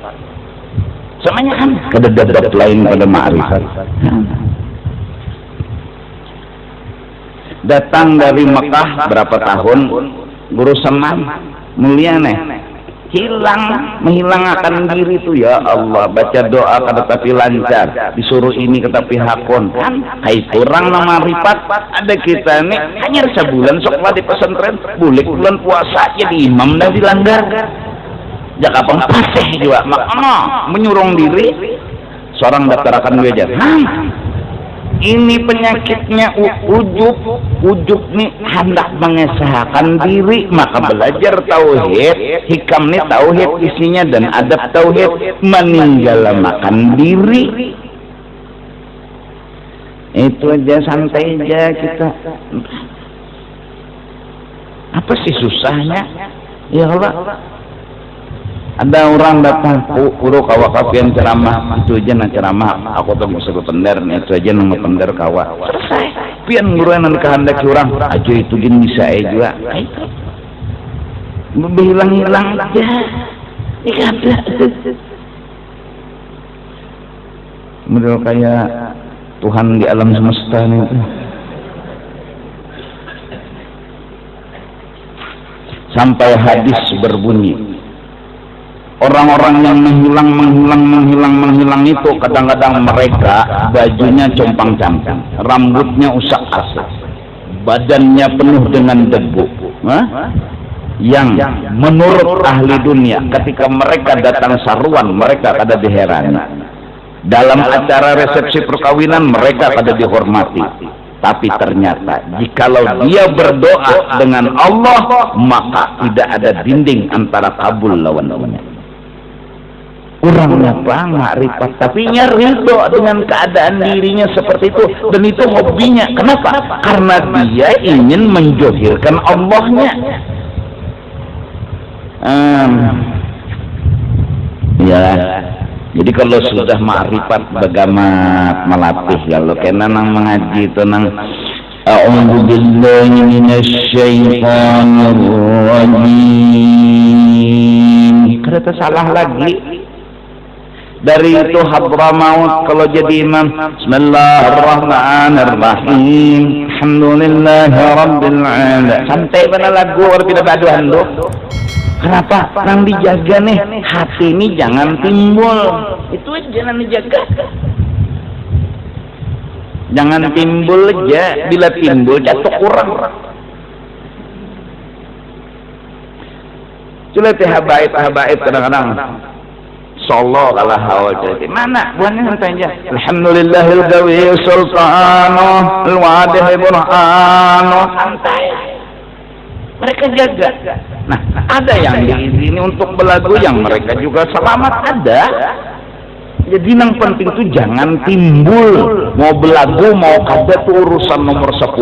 Semuanya kededap lain pada makrifat. Datang dari Mekah berapa tahun, guru Saman mulia menghilangkan diri itu ya Allah, baca doa kada tapi lancar, disuruh ini tetapi hakon kan hai kurang nama ripat. Ada kita nih hanya sebulan soklah di pesantren bulik bulan puasa jadi imam dah dilanggar jaka paseh juga makna menyurung diri seorang daftarkan gue aja. Ini penyakitnya ujub nih hendak mengesahkan diri, maka belajar tauhid, hikam nih tauhid isinya dan adab tauhid, meninggalkan diri. Itu aja, santai aja kita. Apa sih susahnya? Ya Allah. Ada orang datang, guru kawa kapian ceramah, itu aja na ceramah, aku tuh mau sebut pendar, itu aja nama pendar kawa. Selesai. Pian guru yang kehendak orang, aja itu gini bisa juga. Hilang aja. Ada. Model kayak Tuhan di alam semesta itu. Sampai hadis berbunyi. Orang-orang yang menghilang itu kadang-kadang mereka bajunya compang-camping, rambutnya usak-asak, badannya penuh dengan debu. Yang menurut ahli dunia ketika mereka datang saruan mereka kada diherani. Dalam acara resepsi perkawinan mereka kada dihormati. Tapi ternyata jikalau dia berdoa dengan Allah maka tidak ada dinding antara kabul lawan-lawannya. Orangnya makrifat tapi ridho dengan keadaan dirinya seperti itu dan itu hobinya. Kenapa? Karena dia ingin menjohirkan Allahnya. Ya. Jadi kalau sudah makrifat bagaimana melatih kalau kena nang mengaji itu nang a'udzu billahi minasy syaithanir rajim. ada salah lagi. Dari itu Hadramaut kalau jadi imam, Bismillahirrahmanirrahim, Alhamdulillahirabbil alamin. Santai benar lagu orang tidak baduan doh. Kenapa? Nang dijaga nih, hati ini jangan timbul. Itu aja jangan dijaga. Jangan timbul aja, bila timbul jatuh kurang. Coba habaib kadang-kadang Solo kalah hawa jadi mana buahnya santai aja. Alhamdulillahil qawi sultanu al-wadih burhanu, santai. Mereka jaga. Nah, ada yang diizini untuk belagu yang mereka juga selamat ada. Jadi yang penting itu jangan timbul. Mau belagu mau kada tuh urusan nomor 10.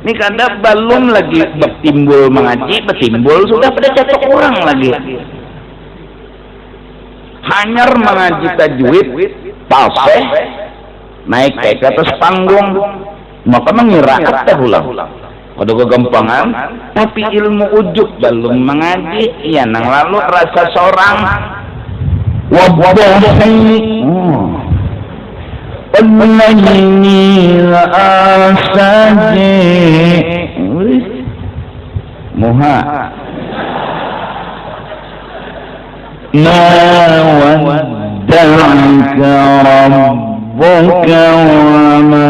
Ini kada belum lagi bertimbul mengaji, bertimbul sudah pada jatuh kurang lagi. Hanyar mengaji tajwid, paseh, naik ke atas panggung, maka mengira kata ulang. Pada kegampangan, tapi ilmu ujub belum mengaji, ya nang lalu rasa seorang wabahi Al-Najmi al-Saji Muha Ma wadda'aka rabbuka wa ma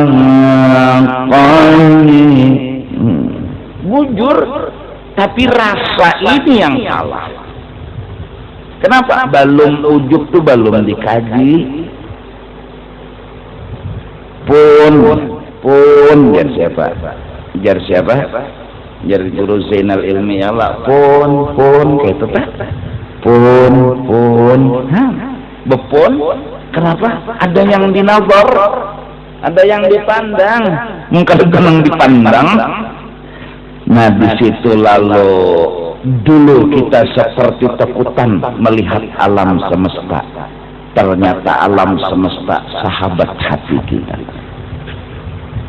qali. Bujur, tapi rasa ini yang salah. Kenapa? Belum ujub tuh belum dikaji. Pun jar siapa? Jar guru Zainal Ilmi Allah. Pun kayak itu tak? Pun. Bepun. Kenapa? Ada yang dinazar, ada yang dipandang. Mungkin yang dipandang. Nah di situ lalu dulu kita seperti takutan melihat alam semesta. Ternyata alam semesta sahabat hati kita.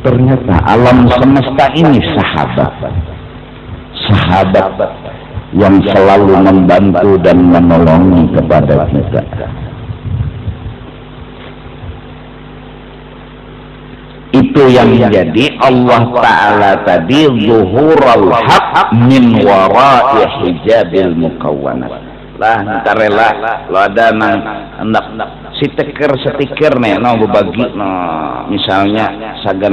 Ternyata alam semesta ini sahabat yang selalu membantu dan menolongi kepada kita. Itu yang jadi Allah Ta'ala tadi zuhurul haq min wara'i hijabil mukawwanat. Lah ntar rela lo ada nang hendak stiker nih no berbagi no misalnya sagan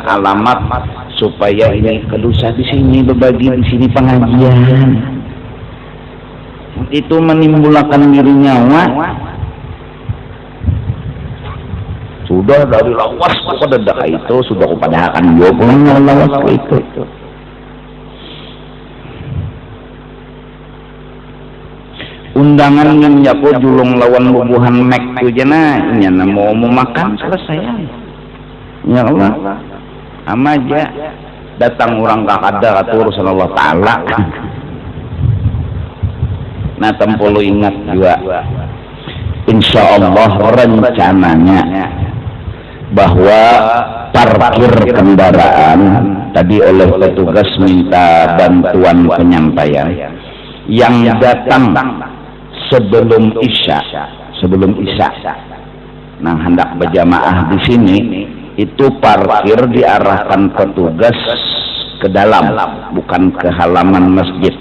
alamat supaya ini kedusa di sini berbagi di sini pengajian itu menimbulkan diri nyawa sudah dari lawas kepada dak itu sudah kepada akan jawab lawas itu undangan nyapo julung lawan bubuhan mek tu jana nyana mau makan selesai ya Allah ama aja datang orang kakada kata urusan Allah Ta'ala. Nah tempolo ingat juga insya Allah rencananya bahwa parkir kendaraan tadi oleh petugas minta bantuan penyampaian yang datang sebelum isya. Nah hendak berjamaah di sini itu parkir diarahkan petugas ke dalam, bukan ke halaman masjid,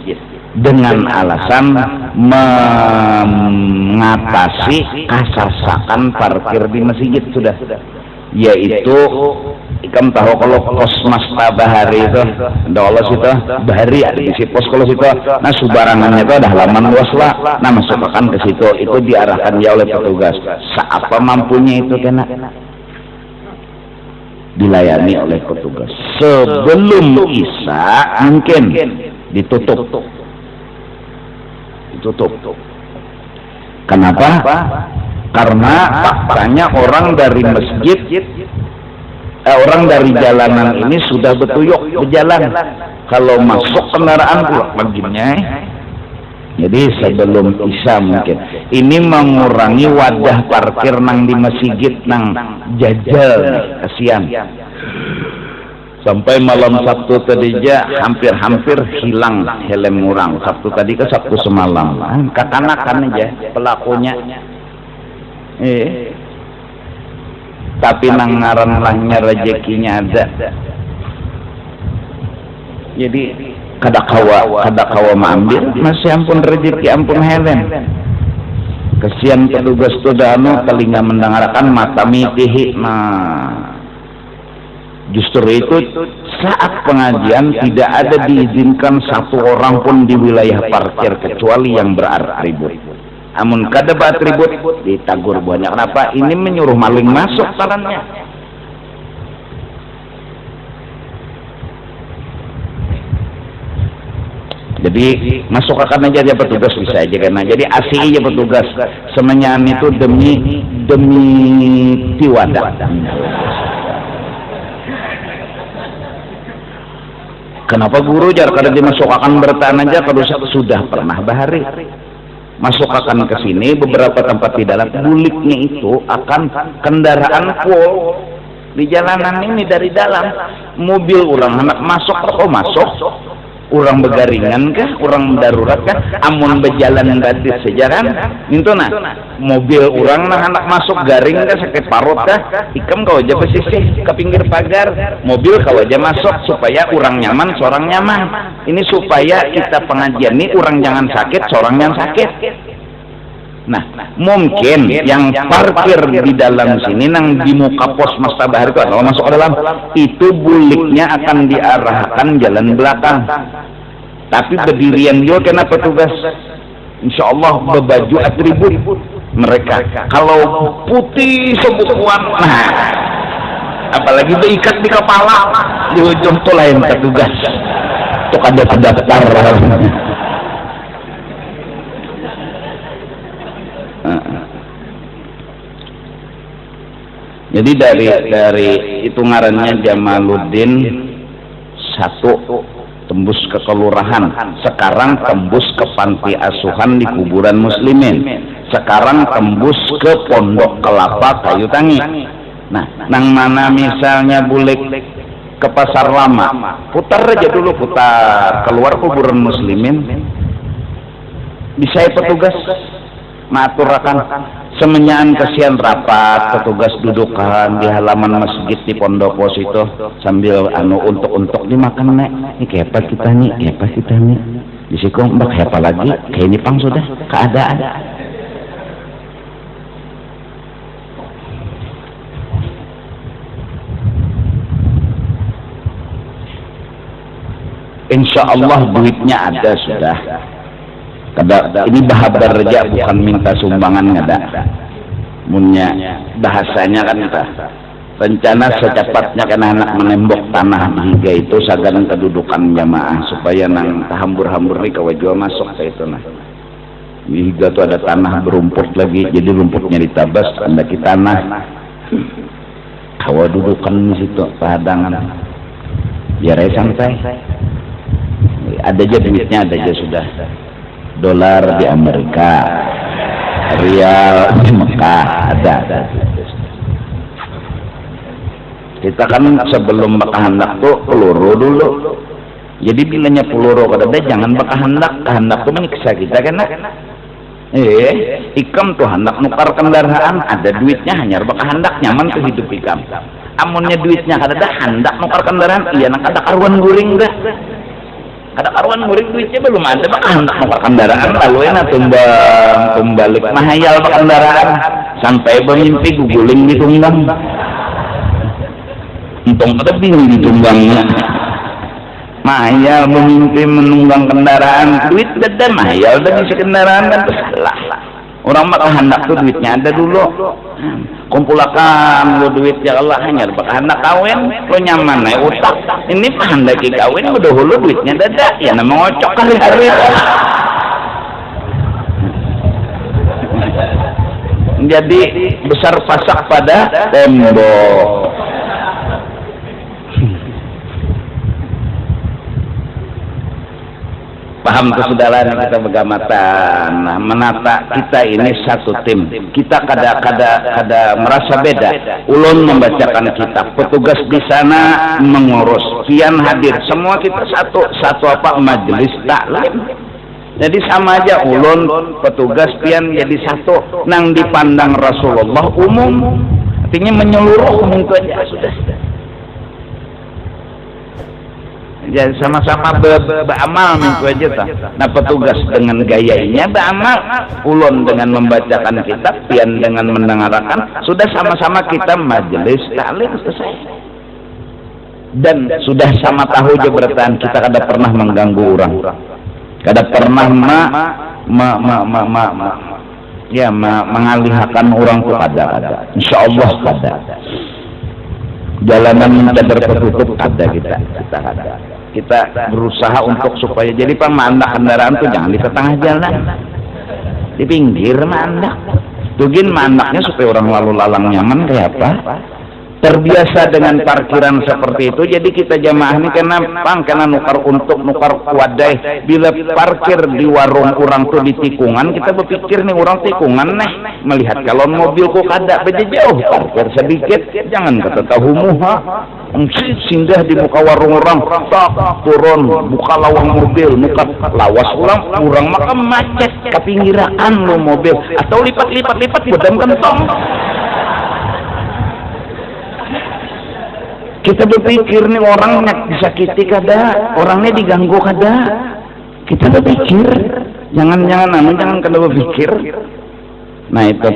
dengan alasan mengatasi kasasakan parkir di masjid sudah, yaitu ikam tahu kalau Kosmas Bahari itu ada Allah situ Bahari ada di situ pos kalau situ nah subarangannya itu ada halaman luas lah nah masukkan ke situ itu diarahkan ya oleh petugas seapa mampunya itu kena dilayani oleh petugas sebelum isya mungkin ditutup. Kenapa? Karena faktanya orang dari masjid orang dari jalanan ini sudah betuyuk berjalan. Kalau masuk kendaraan pulang paginya. Jadi sebelum isya mungkin. Ini mengurangi wadah parkir nang di masjid nang jajal kasihan. sampai malam Sabtu tadi aja hampir-hampir hilang helm orang. Sabtu tadi ke Sabtu semalam, kakanakan aja pelakunya. Tapi nang ngaran lahnya rezekinya ada. Jadi kada kawa mengambil, masih ampun rezeki ampun helm. Kesian petugas tu dano telinga mendengarkan mata mitihi. Nah, justru itu saat pengajian tidak ada diizinkan satu orang pun di wilayah parkir kecuali yang beratribut. Amun kada beratribut ditagur banyak. Kenapa? Ini menyuruh maling masuk sarannya. Jadi masuk akan aja petugas bisa aja karena jadi ACI aja petugas semenyan itu demi tiwada. Kenapa guru jar kada dimasuk akan bertahan aja kalau sudah pernah bahari masuk akan ke sini beberapa tempat di dalam buliknya itu akan kendaraan full di jalanan ini dari dalam mobil orang anak masuk atau masuk orang begaringan kah, orang darurat kah, amun berjalan gratis sejaran, itu nah mobil orang nah anak masuk garing kah, sakit parut kah, ikam kau aja pesisih ke pinggir pagar, mobil kau aja masuk supaya orang nyaman, seorang nyaman. Ini supaya kita pengajian ini orang jangan sakit, seorang yang sakit. Nah, mungkin yang parkir di dalam sini nang di muka pos Mas Tabahar itu kalau masuk ke dalam itu buliknya akan diarahkan jalan belakang. Tapi berdirian dia kena petugas. Insya Allah berbaju atribut mereka. Kalau putih sebukuan, nah apalagi berikat di kepala di ujung tuh lain petugas. Tuh ada daftar. Jadi dari hitungannya Jamaluddin 1 tembus ke kelurahan, sekarang tembus ke panti asuhan di kuburan muslimin, sekarang tembus ke pondok kelapa kayu tangi. Nah, nang mana misalnya bulik ke pasar lama, putar aja dulu, putar keluar kuburan muslimin, bisa ya petugas maturakan semenyaan kesian rapat petugas dudukan di halaman masjid di pondok pos itu sambil untuk dimakan nek ini kepa kita nih di siku mbak hepa lagi kayak ini pang sudah keadaan. Insya Allah duitnya ada sudah. Kada ini bahabar reja bukan minta sumbangan ngada. Munnya bahasanya kan kita rencana secepatnya kena anak menembok tanah hingga itu sagan kedudukan jamaah supaya nang hambur-hambur nih kawajua masuk ke itu nah. Hingga tuh ada tanah berumput lagi jadi rumputnya ditabas andaki tanah. Kawa dudukan di situ padangan. Biar santai. Ada aja duitnya ada aja sudah. Dolar di Amerika, rial di Mekah ada. Kita kan sebelum hendak tuh peluru dulu. Jadi bilanya peluru kada ada jangan kehendak tuh menyiksa kita kan. Ikam tuh hendak nukar kendaraan ada duitnya hanya hendak nyaman ke hidup ikam. Amunnya duitnya kada ada hendak nukar kendaraan iya nak ada karuan guring dah. Ada karuan murid duitnya belum ada pak hendak nukar kendaraan lalu enak tumbalik mahayal pak kendaraan sampai bermimpi guguling ditunggang untung tebing ditunggangnya mahayal bermimpi menunggang kendaraan duit dada mahayal dan isi kendaraan dan salah orang mak hendak tuh duitnya ada dulu kumpulakan lo duit ya Allah hanya bakal hendak kawin lo nyaman naik utak ini hendak kawin udah hulu duitnya dada ya nama ngocok hari-hari jadi besar pasak pada tembok. Paham kesudahan kita begamatan. Nah, menata kita ini satu tim. Kita kada merasa beda. Ulun membacakan kitab, petugas di sana mengurus, pian hadir, semua kita satu apa majelis taklim. Jadi sama aja ulun petugas pian jadi satu. Nang dipandang Rasulullah umum, artinya menyeluruh itu aja sudah. Jadi sama-sama beramal itu aja ta. Nah petugas dengan gayanya beramal, ulun dengan membacakan kitab, pian dengan mendengarkan, sudah sama-sama kita majelis taklim selesai. Dan sudah sama tahu aja bertahan kita kada pernah mengganggu orang, kada pernah mengalihkan orang tuh kada. Insya Allah kada. Jalanan cadar tertutup ada kita ada. Kita berusaha untuk supaya jadi pemandak kendaraan tuh jangan di tengah jalan, di pinggir mandak. Tugin mandaknya supaya orang lalu lalang nyaman kayak apa? Terbiasa dengan parkiran seperti itu, jadi kita jamaah ini kena nukar wadai. Bila parkir di warung orang tuh di tikungan, kita berpikir nih orang tikungan nih melihat kalau mobilku kada beda jauh, parkir sedikit, jangan kata tahu muha singgah di muka warung orang, tak turun buka lawang mobil, muka lawas orang maka macet ke pinggiran lo mobil atau lipat bedam kentong. Kita berpikir nih orang disakiti kada, orangnya diganggu kada. Kita berpikir, jangan kada berpikir. Nah itu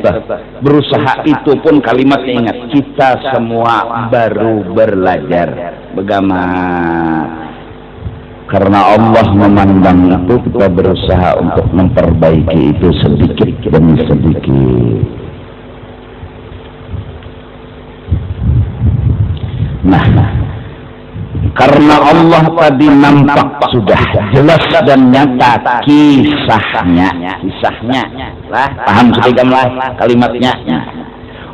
berusaha itu pun kalimatnya ingat, kita semua baru belajar bagaimana. Karena Allah memandang itu, kita berusaha untuk memperbaiki itu sedikit demi sedikit. Nah, karena Allah tadi nampak sudah jelas dan nyata kisahnya lah, paham sudah lah kalimatnya.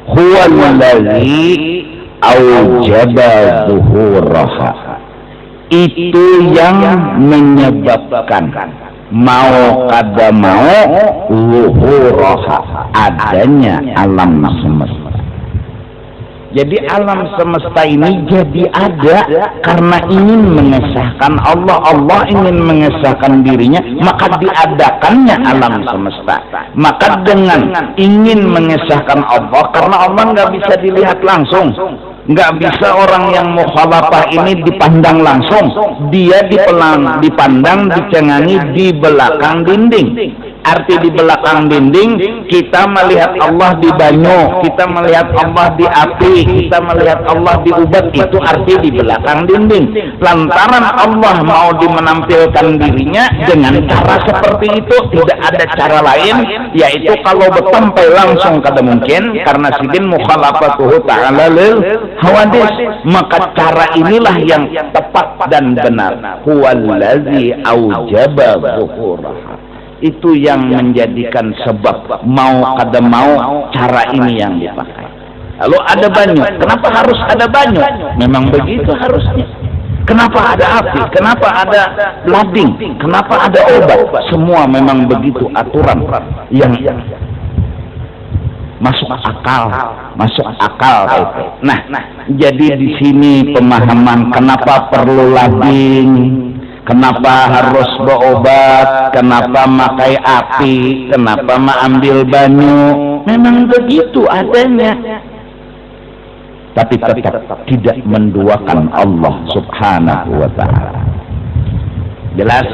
Huwa allazi aujaba zuhuraha, itu yang menyebabkan mau kada mau zuhuraha, adanya alam semesta. Jadi alam semesta ini jadi ada karena ingin mengesahkan Allah. Allah ingin mengesahkan dirinya, maka diadakannya alam semesta. Maka dengan ingin mengesahkan Allah, karena Allah nggak bisa dilihat langsung, nggak bisa orang yang mukhalafah ini dipandang langsung, dia dipandang, dicengangi di belakang dinding. Arti di belakang dinding, kita melihat Allah di banyu, kita melihat Allah di api, kita melihat Allah di ubat, itu arti di belakang dinding. Lantaran Allah mau menampilkan dirinya dengan cara seperti itu, tidak ada cara lain, yaitu kalau bertampil langsung kada mungkin, karena sidin mukhalafatuhu ta'ala lil hawadis. Maka cara inilah yang tepat dan benar. Huwallazi aujaba zuhuraha, itu yang menjadikan sebab mau kada mau cara ini yang dipakai. Lalu ada banyu, kenapa harus ada banyu? Memang begitu harusnya. Kenapa ada api? Kenapa ada lading? Kenapa ada obat? Semua memang begitu aturan yang masuk akal. Nah, jadi di sini pemahaman kenapa perlu lading, kenapa harus berobat, kenapa makai api, kenapa mengambil banyu, memang begitu adanya. Tapi tetap tidak menduakan Allah subhanahu wa ta'ala. Jelas?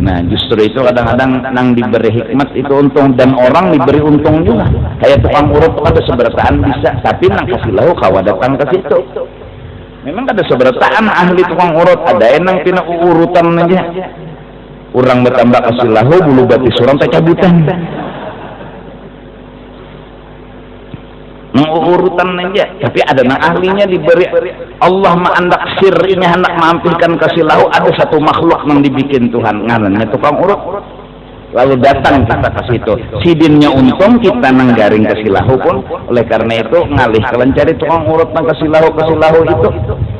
Nah justru itu kadang-kadang nang diberi hikmat itu untung, dan orang diberi untung juga. Kayak tukang urut ada seberataan bisa, tapi nang kasih lahu kawa datang ke situ. Memang ada seberataan ahli tukang urut, ada yang pina urutan aja. Orang bertambah kasih lahu bulu batis orang tak cabutan. Urutan aja, tapi ada nang ahlinya diberi Allah mengandak sirnya hendak mampirkan kasih lahu, ada satu makhluk yang dibikin Tuhan ngarannya tukang urut. Lalu datang kita ke situ, sidinnya untung kita nanggaring kasih lahu pun. Oleh karena itu ngalih kalian cari tukang urut nang kasih lahu itu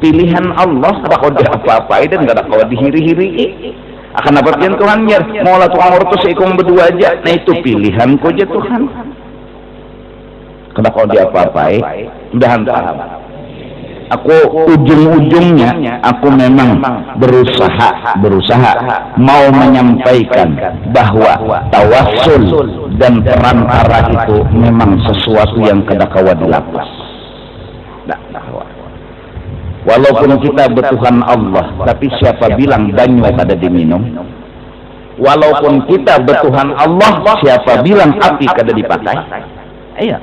pilihan Allah, ada kau apa-apa dan nggak ada kau dihiri-hiri. akan dapat pian Tuhan nya mau lah tukang urut seikung berdua aja. Nah itu pilihanku aja Tuhan. Kenapa kalau dia apa-apai mudahan paham. Aku ujung-ujungnya aku memang berusaha mau menyampaikan bahwa tawassul dan perantara itu memang sesuatu yang kedakawa dilapas. Walaupun kita bertuhan Allah, tapi siapa bilang banyu kada diminum? Walaupun kita bertuhan Allah, siapa bilang api kada dipakai? Iya.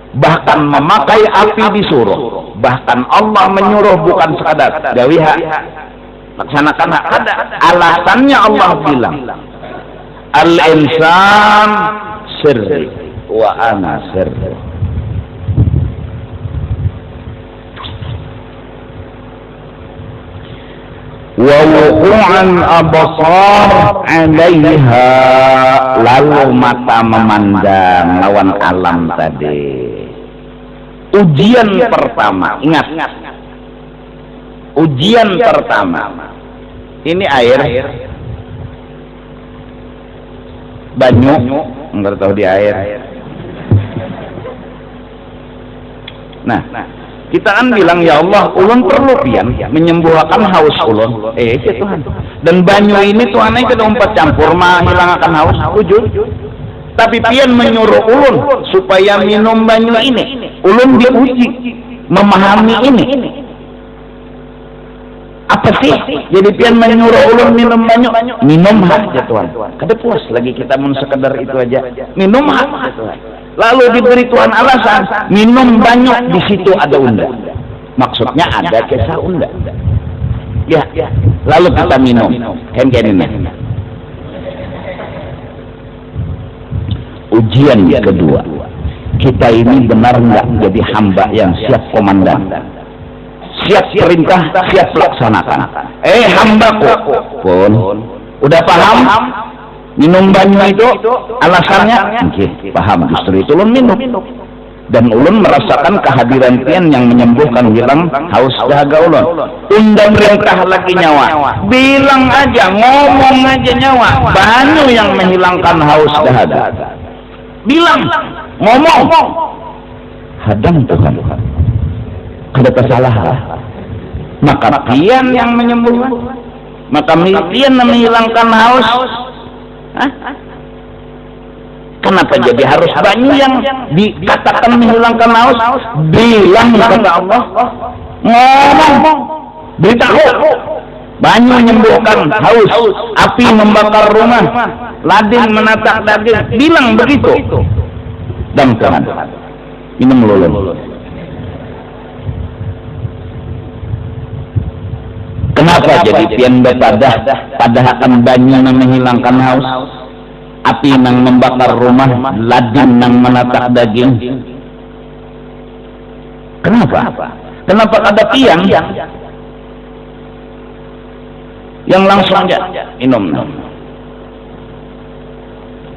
Bahkan memakai api disuruh, bahkan Allah menyuruh bukan sekadar gawiha laksanakan ada alasannya. Allah bilang al-insan sirri wa ana sirri. Wa wuqu'an absar 'alaiha, lalu mata memandang lawan alam tadi. Ujian pertama, ingat, ujian pertama ini air banyu, enggak tahu di air. Nah, kita kan bilang ya Allah, ulun perlu pian menyembuhkan haus ulun. Tuhan. Dan banyu ini Tuhan ini kada umpat campur mah hilangkan haus, tujuh. Tapi pian menyuruh ulun supaya minum banyu ini. Ulun diuji memahami ini. Apa sih? Jadi pian menyuruh ulun minum banyu, minum aja Tuhan. Kada puas lagi kita mun sekedar itu aja. Minum aja Tuhan. Lalu diberi Tuhan alasan, minum banyu di situ ada unda. Maksudnya ada kisah unda. Ya, lalu kita minum. Hengenina. Ujian kedua, kita ini benar nggak jadi hamba yang siap komandan, siap perintah, siap laksanakan. Hambaku pun udah paham minum banyu itu alasannya? Paham, justru itu ulun minum. Dan ulun merasakan kehadiran pian yang menyembuhkan hilang haus dahaga ulun. Undang perintah lagi nyawa, bilang aja, ngomong aja nyawa, banyu yang menghilangkan haus dahaga. Bilang, ngomong, hadang Tuhan, kada kesalahan. Maka pian yang menyembuhkan, maka pian yang menghilangkan haus. Kenapa jadi harus banyu yang dikatakan menghilangkan haus? Bilang kata Allah, ngomong, beritahu, banyu menyembuhkan haus, api membakar rumah, lading menatak daging, bilang begitu. Dan Tuhan, minum lulun. Kenapa jadi pian padahakan banyu yang menghilangkan haus, api yang membakar rumah, ladin yang menatak daging? Kenapa? Kenapa ada pian yang langsung aja minum?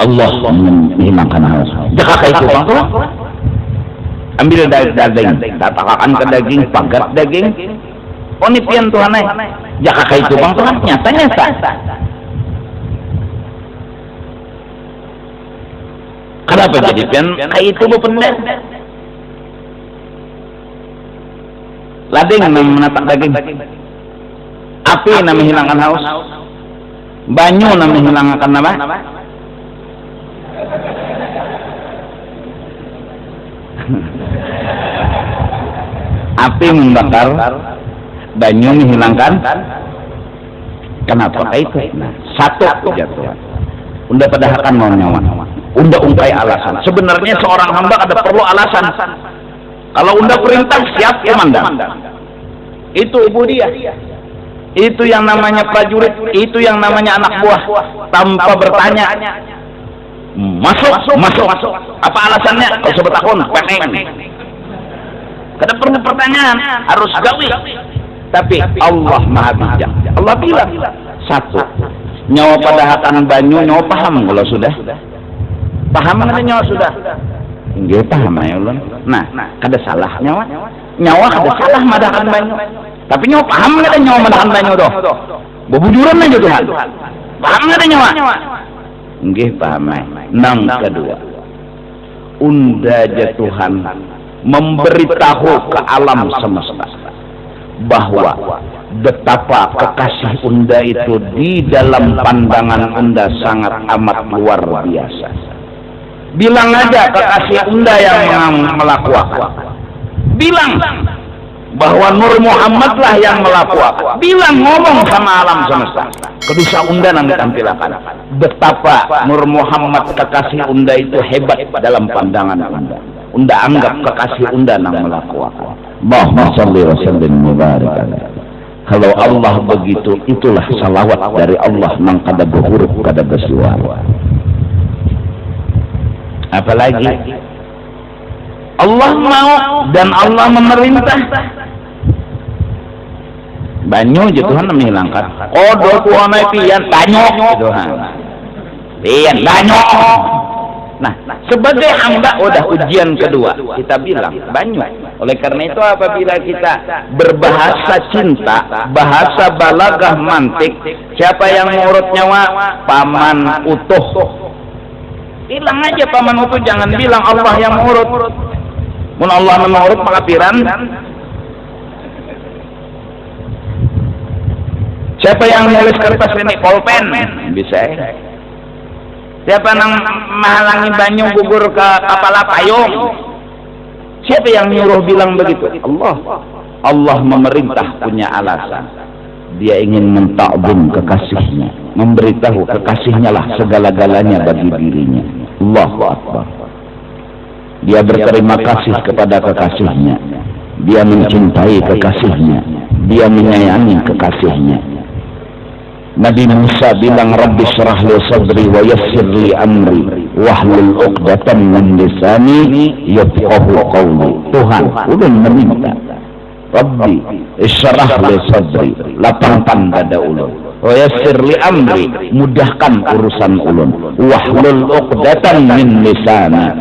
Allah menghilangkan haus. Jaka itu bang, ambil daging, tatakan ke daging, pagat daging. Oh ini pian Tuhan ay, jaka itu bang Tuhan, nyata. Kenapa jadi pian kayak itu bener? Lading yang menatak daging, api yang menghilangkan haus, banyu yang menghilangkan apa? Api membakar, banyu menghilangkan. Kenapa itu? Satu jatuh. Unda padahakan mau nyawa. Unda ungkai alasan. Sebenarnya seorang hamba ada perlu alasan. Kalau unda perintah siap komandan. Itu ubudiyah. Itu yang namanya prajurit. Itu yang namanya anak buah. Tanpa bertanya. Masuk. Apa alasannya? Kau sebut akun, pengen. Kada perlu pertanyaan, harus gawi. Tapi Allah Maha Bijak. Allah bilang, satu, nyawa padahakan banyu, nyawa paham kalau sudah. Paham kada nyawa sudah? Nggih paham ya ulun. Nah, kada salah nyawa. Nyawa kada salah madahakan banyu. Tapi nyawa paham kada nyawa madahakan banyu doh. Bebujuran aja Tuhan. Paham nggak nyawa? Nggih paham. Nang kedua, unda aja Tuhan memberitahu ke alam semesta bahwa betapa kekasih unda itu di dalam pandangan unda sangat amat luar biasa. Bilang aja kekasih unda yang melakukan. Bilang bahwa Nur Muhammad lah yang melakukan. Bilang, ngomong sama alam semesta. Kedua unda nanti tampilkan betapa Nur Muhammad kekasih unda itu hebat dalam pandangan unda. Unda anggap kekasih unda yang melakukan. Allahumma shalli wa sallim mubarak. Kalau Allah begitu, itulah salawat dari Allah nang kada berhuruf kada bersuara. Apalagi Allah mau dan Allah memerintah. Banyu je Tuhan menghilangkan. Kodo Tuhan pian banyu Tuhan. Pian banyu. Nah, sebagai hamba udah ujian kedua kita bilang banyu. Oleh karena itu apabila kita berbahasa cinta, bahasa balagah mantik, siapa yang ngurut nyawa? Paman utuh. Bilang aja paman utuh, jangan bilang Allah yang ngurut. Mun Allah mengurut pengapiran. Siapa yang nulis kertas ini? Pulpen bisa. Siapa yang menghalangi banyu gugur ke kapal payung? Siapa yang nyuruh bilang begitu? Allah. Allah memerintah punya alasan. Dia ingin mentakzim kekasihnya, memberitahu kekasihnya lah segala-galanya bagi dirinya. Allahu Akbar. Dia berterima kasih kepada kekasihnya. Dia mencintai kekasihnya. Dia menyayangi kekasihnya. Nabi Musa bilang, Rabbi syrah li sadri wa yassir li amri wahlul 'uqdatam min lisani yafqahu qawli. Tuhan udah meminta, Rabbi syrah li sadri, lapangkan dada ulun, wa yassir li amri, mudahkan urusan ulun, wahlul 'uqdatam min lisani,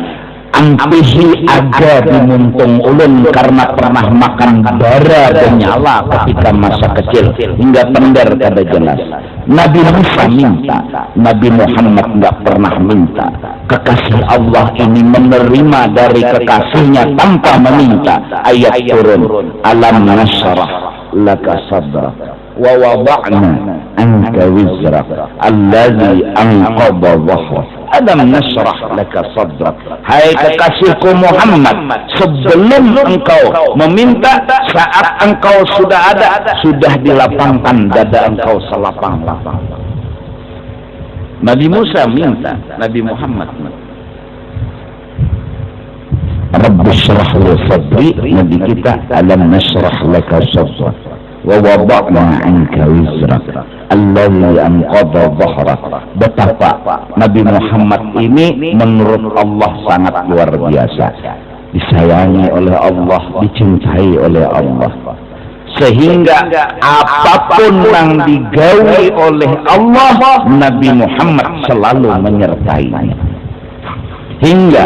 ampihi aga dimuntung ulun karena pernah makan bara benyala ketika masa kecil hingga pendar kada jelas. Nabi Musa minta, Nabi Muhammad enggak pernah minta. Kekasih Allah ini menerima dari kekasihnya tanpa meminta. Ayat turun, alam nasrah laka sadrak wa wada'na anka wizrak alladzi anqadha dhahrak. Alam nasrah laka sadrak. Hai kekasihku Muhammad, sebelum engkau meminta, saat engkau sudah ada, sudah dilapangkan dada engkau selapang-lapang. Nabi Musa minta, Nabi Muhammad minta. Rabbi syrah li sadri, Nabi kita alam nasrah laka sadrak wa wada'na anka wizrak alladzi anqadha dhahrak. Betapa Nabi Muhammad ini menurut Allah sangat luar biasa, disayangi oleh Allah, dicintai oleh Allah, sehingga apapun yang digawi oleh Allah, Nabi Muhammad selalu menyertainya. Hingga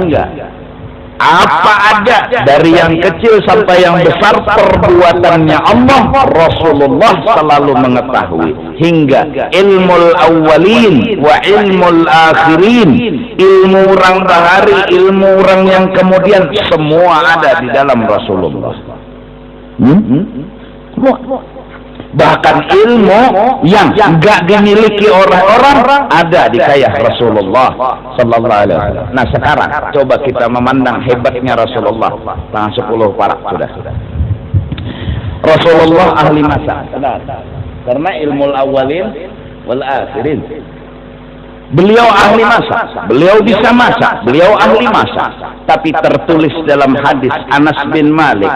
apa ada dari yang kecil sampai yang besar perbuatannya Allah, Rasulullah selalu mengetahui. Hingga ilmul awwalin wa ilmul akhirin, ilmu orang bahari, ilmu orang yang kemudian, semua ada di dalam Rasulullah. Bahkan ilmu yang enggak dimiliki orang-orang ada di kayah Rasulullah sallallahu alaihi wasallam. Nah sekarang coba kita memandang hebatnya Rasulullah. Tangan 10 parak sudah. Rasulullah ahli masak. Karena ilmu awalin wal akhirin. Beliau ahli masak, beliau bisa masak, beliau ahli masak. Tapi tertulis dalam hadis Anas bin Malik,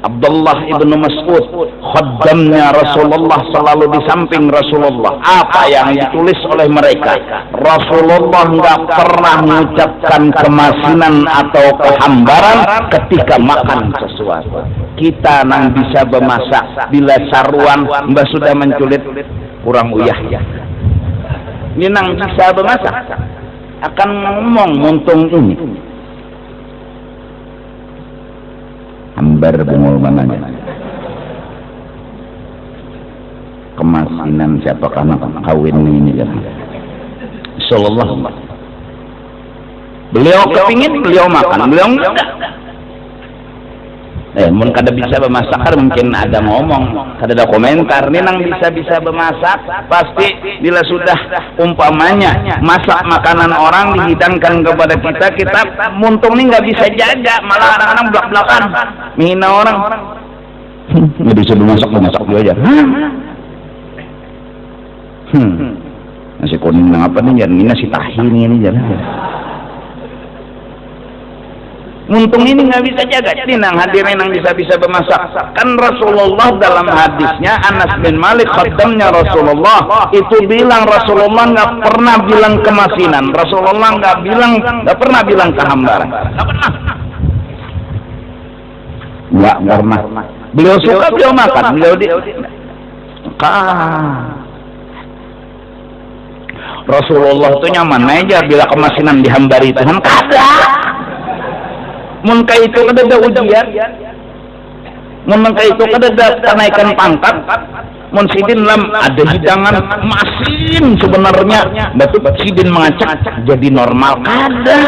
Abdullah ibnu Mas'ud, khaddamnya Rasulullah, selalu di samping Rasulullah. Apa yang ditulis oleh mereka, Rasulullah nggak pernah mengucapkan kemasinan atau kehambaran ketika makan sesuatu. Kita nang bisa bemasak, bila saruan mbak sudah menculit kurang uyah ya. Ini nang bisa bemasak akan ngomong muntung ini. Hambar bungul mananya. kemasinan siapa karena kawin ini kan. Sallallahu. Beliau kepingin, beliau makan, beliau enggak. Mun kada bisa bemasak, mungkin ada ngomong, kada ada komentar. Nih nang bisa bemasak, pasti bila sudah umpamanya masak makanan orang dihidangkan kepada kita muntung nih nggak bisa jaga, malah kadang-kadang belak-belakan, menghina orang. Nggak bisa bemasak dulu aja. Nasi kuning apa nih? Jangan ini nasi tahi ini jangan. Muntung ini nggak bisa jaga, jadi nang hadirin yang bisa bemasak. Kan Rasulullah dalam hadisnya, Anas bin Malik khaddamnya Rasulullah itu bilang, Rasulullah nggak pernah bilang kemasinan, Rasulullah nggak pernah bilang kehambaran, nggak pernah. Beliau suka, beliau makan, beliau Rasulullah itu nyaman aja bila kemasinan dihambari Tuhan, kada. Mun itu kada ada ujian, mun itu kada ada kenaikan pangkat, mun sidin lam ada hidangan masin sebenarnya, batu sidin mengacak jadi normal, kada.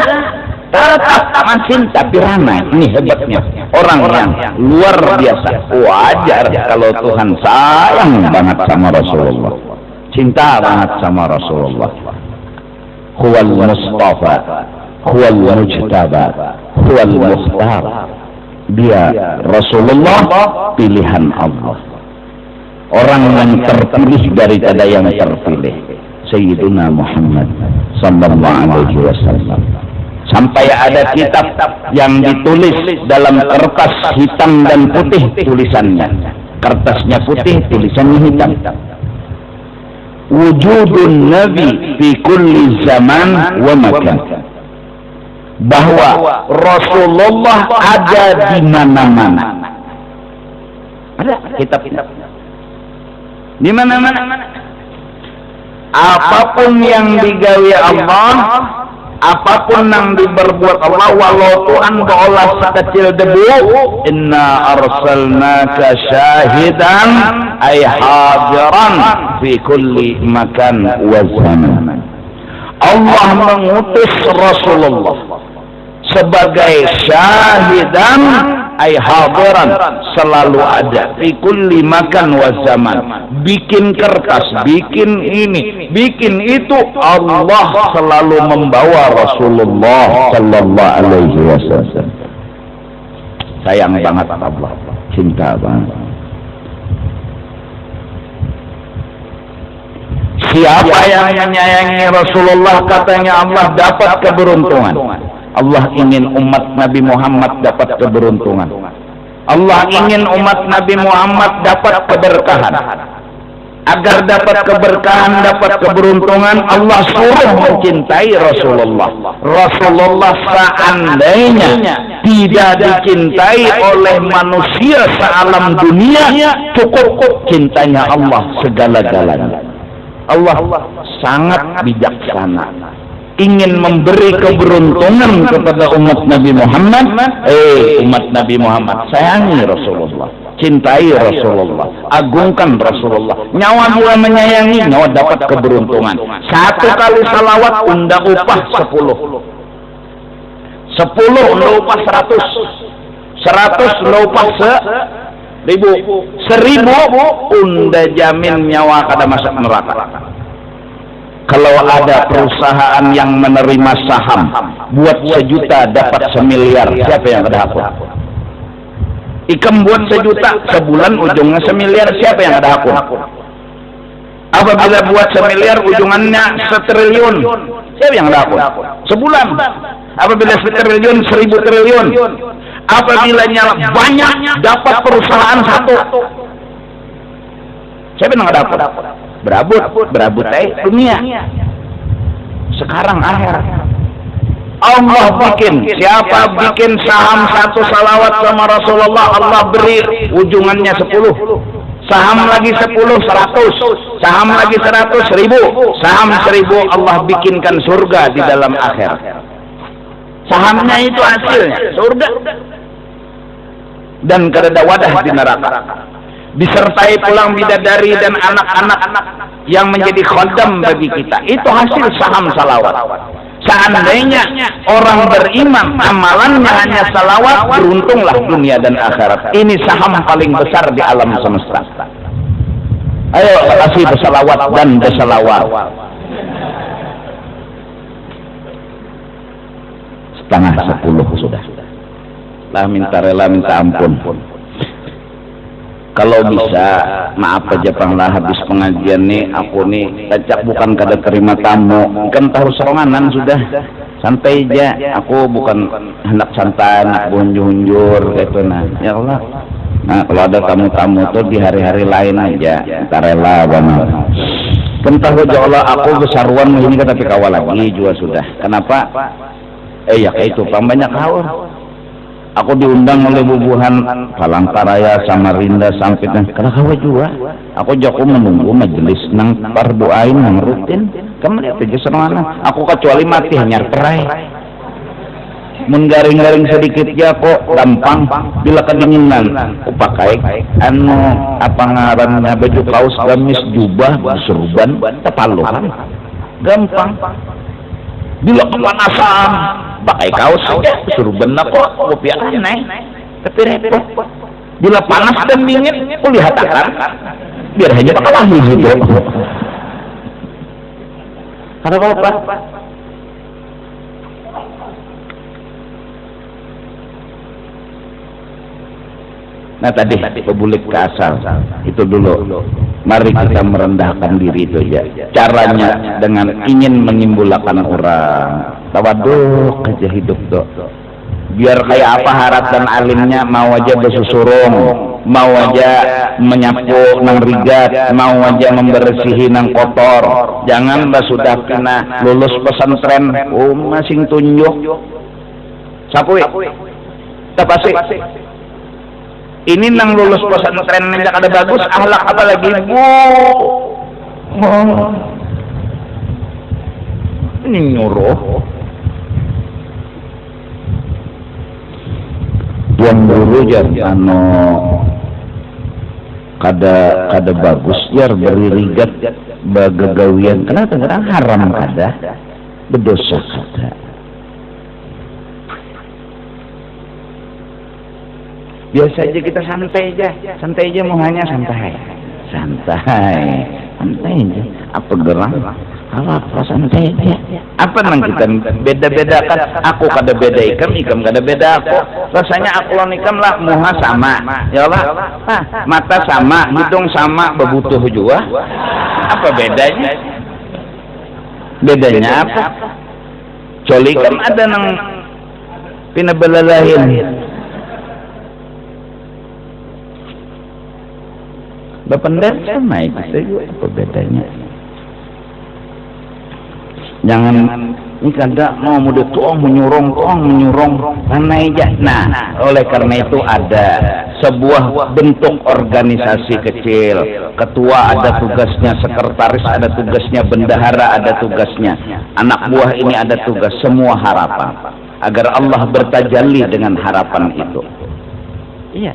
Tetap masin tapi ramai. Ini hebatnya orang yang luar biasa. Wajar kalau Tuhan sayang banget sama Rasulullah, cinta banget sama Rasulullah. Huwal Mustafa, huwal Mujtaba, huwal Mukhtar. Dia Rasulullah, pilihan Allah, orang yang terpilih daripada yang terpilih, Sayyiduna Muhammad sallallahu alaihi wasallam. Sampai ada kitab yang ditulis dalam kertas hitam dan putih tulisannya, kertasnya putih tulisannya hitam. Wujudun Nabi fi kulli zaman wa makan, bahwa Rasulullah ada di mana-mana. Ada kitab-kitab di mana-mana. Apapun yang digawe Allah, apapun yang diberbuat Allah, walau Tuhan beolah sekecil debu, inna arsalnaka syahidan ay hadiran fi kulli makan wa zaman. Allah mengutus Rasulullah sebagai syahidan ay hadiran, selalu ada, fi kulli makan wa zaman. Bikin kertas, bikin ini, bikin itu, Allah selalu membawa Rasulullah sallallahu alaihi wasallam. Sayang banget Allah, cinta banget. Siapa yang menyayangi Rasulullah, katanya Allah, dapat keberuntungan. Allah ingin umat Nabi Muhammad dapat keberuntungan. Allah ingin umat Nabi Muhammad dapat keberkahan. Agar dapat keberkahan, dapat keberuntungan, Allah suruh mencintai Rasulullah. Rasulullah seandainya tidak dicintai oleh manusia sealam dunia, cukup cintanya Allah segala-galanya. Allah sangat bijaksana, ingin memberi keberuntungan kepada umat Nabi Muhammad. Umat Nabi Muhammad, sayangi Rasulullah, cintai Rasulullah, agungkan Rasulullah. Nyawa bila menyayangi, nyawa dapat keberuntungan. 1 kali salawat unda upah 10, 10 unda upah 100, 100 unda upah 1000, 1000 unda jamin nyawa kada masuk neraka. Kalau ada perusahaan yang menerima saham, buat 1 juta dapat 1 miliar, siapa yang ada hakun? Ikam buat 1 juta, sebulan ujungnya 1 miliar, siapa yang ada hakun? Apabila buat 1 miliar ujungannya 1 triliun, siapa yang ada hakun? Sebulan. Apabila 1 triliun, 1000 triliun. Apabila nyala banyak, dapat perusahaan 1, siapa yang ada hakun? Berabut dunia. Sekarang akhirat. Allah bikin, siapa bikin saham 1 salawat sama Rasulullah, Allah beri ujungannya 10. Saham lagi 10, 100. Saham lagi 100, 1000. Saham 1000, Allah bikinkan surga di dalam akhirat. Sahamnya itu hasilnya surga. Dan kada wadah di neraka. disertai pulang bidadari dan anak-anak yang menjadi khodam bagi kita. Itu hasil saham salawat. Seandainya orang beriman amalannya hanya salawat, beruntunglah dunia dan akhirat. Ini saham paling besar di alam semesta. Ayo kasih bersalawat dan bersalawat. Setengah 10 sudah. Lah minta rela minta ampun. Kalau bisa, maaf aja panglah habis pengajian nih, aku nih cacak bukan kada terima tamu, kan tahu seronganan sudah, santai aja, aku bukan hendak santai, nak bunjur gitu nah, ya Allah. Nah kalau ada tamu-tamu tuh di hari-hari lain aja, kita rela banget. Kan tahu aja Allah, aku besaruan ini kan tapi kawal lagi juga sudah. Kenapa? Ya kayak itu, banyak kawal. Aku diundang oleh bubuhan Palangkaraya, Samarinda, Sampit, karena kawa juga. Aku jauh menunggu majelis nang pardoain nang rutin. Kamu lihat aja serongan. Aku kecuali mati hanya terai. Menggaring-garing sedikit ya kok gampang. Bila kedinginan, aku pakai apa ngarannya baju kaos gamis jubah serban tepaluhan. Gampang. Bila kepanasan, pakai kaos saja, suruh benar kok, kopi aneh, tapi repot. Bila panas dan dingin, aku lihat akan, biar hanya pakai wangi gitu. Ada apa? Nah tadi pebulik ke asal itu dulu. Mari kita merendahkan diri itu ya. Caranya dengan ingin menyimpulkan orang. Tawaduk aja hidup tuh. Biar kayak apa harap dan alimnya mau aja bersusurung, mau aja menyapu nang rigat, mau aja membersihi nang kotor. Jangan sudah kena lulus pesantren, masing tunjuk. Sapu. Apa sih? Ini nang lulus pesantren yang ada bagus, akhlak apa lagi bu? Ini nyuruh. Yang dulu jadi kada bagus jar beri rigat bagagawian. Kenapa haram kada? Berdosa kada. Biasa aja kita santai aja mau hanya santai aja. Apa gerang? Apa santai aja? Apa nang kita beda-beda kan? Aku kada beda ikam kada beda aku. Rasanya aku lawan ikam lah muha sama, ya Allah. Mata sama, hidung sama, bebutuh juga. Apa bedanya? Bedanya apa? Coli kan ada nang pinabelalahin. Bapendar sama itu apa bedanya? Jangan ini kada mau mudah tuang menyurong karena aja. Nah, oleh karena itu ada sebuah bentuk organisasi kecil. Ketua ada tugasnya, sekretaris ada tugasnya, bendahara ada tugasnya, anak buah ini ada tugas. Semua harapan agar Allah bertajalli dengan harapan itu. Iya.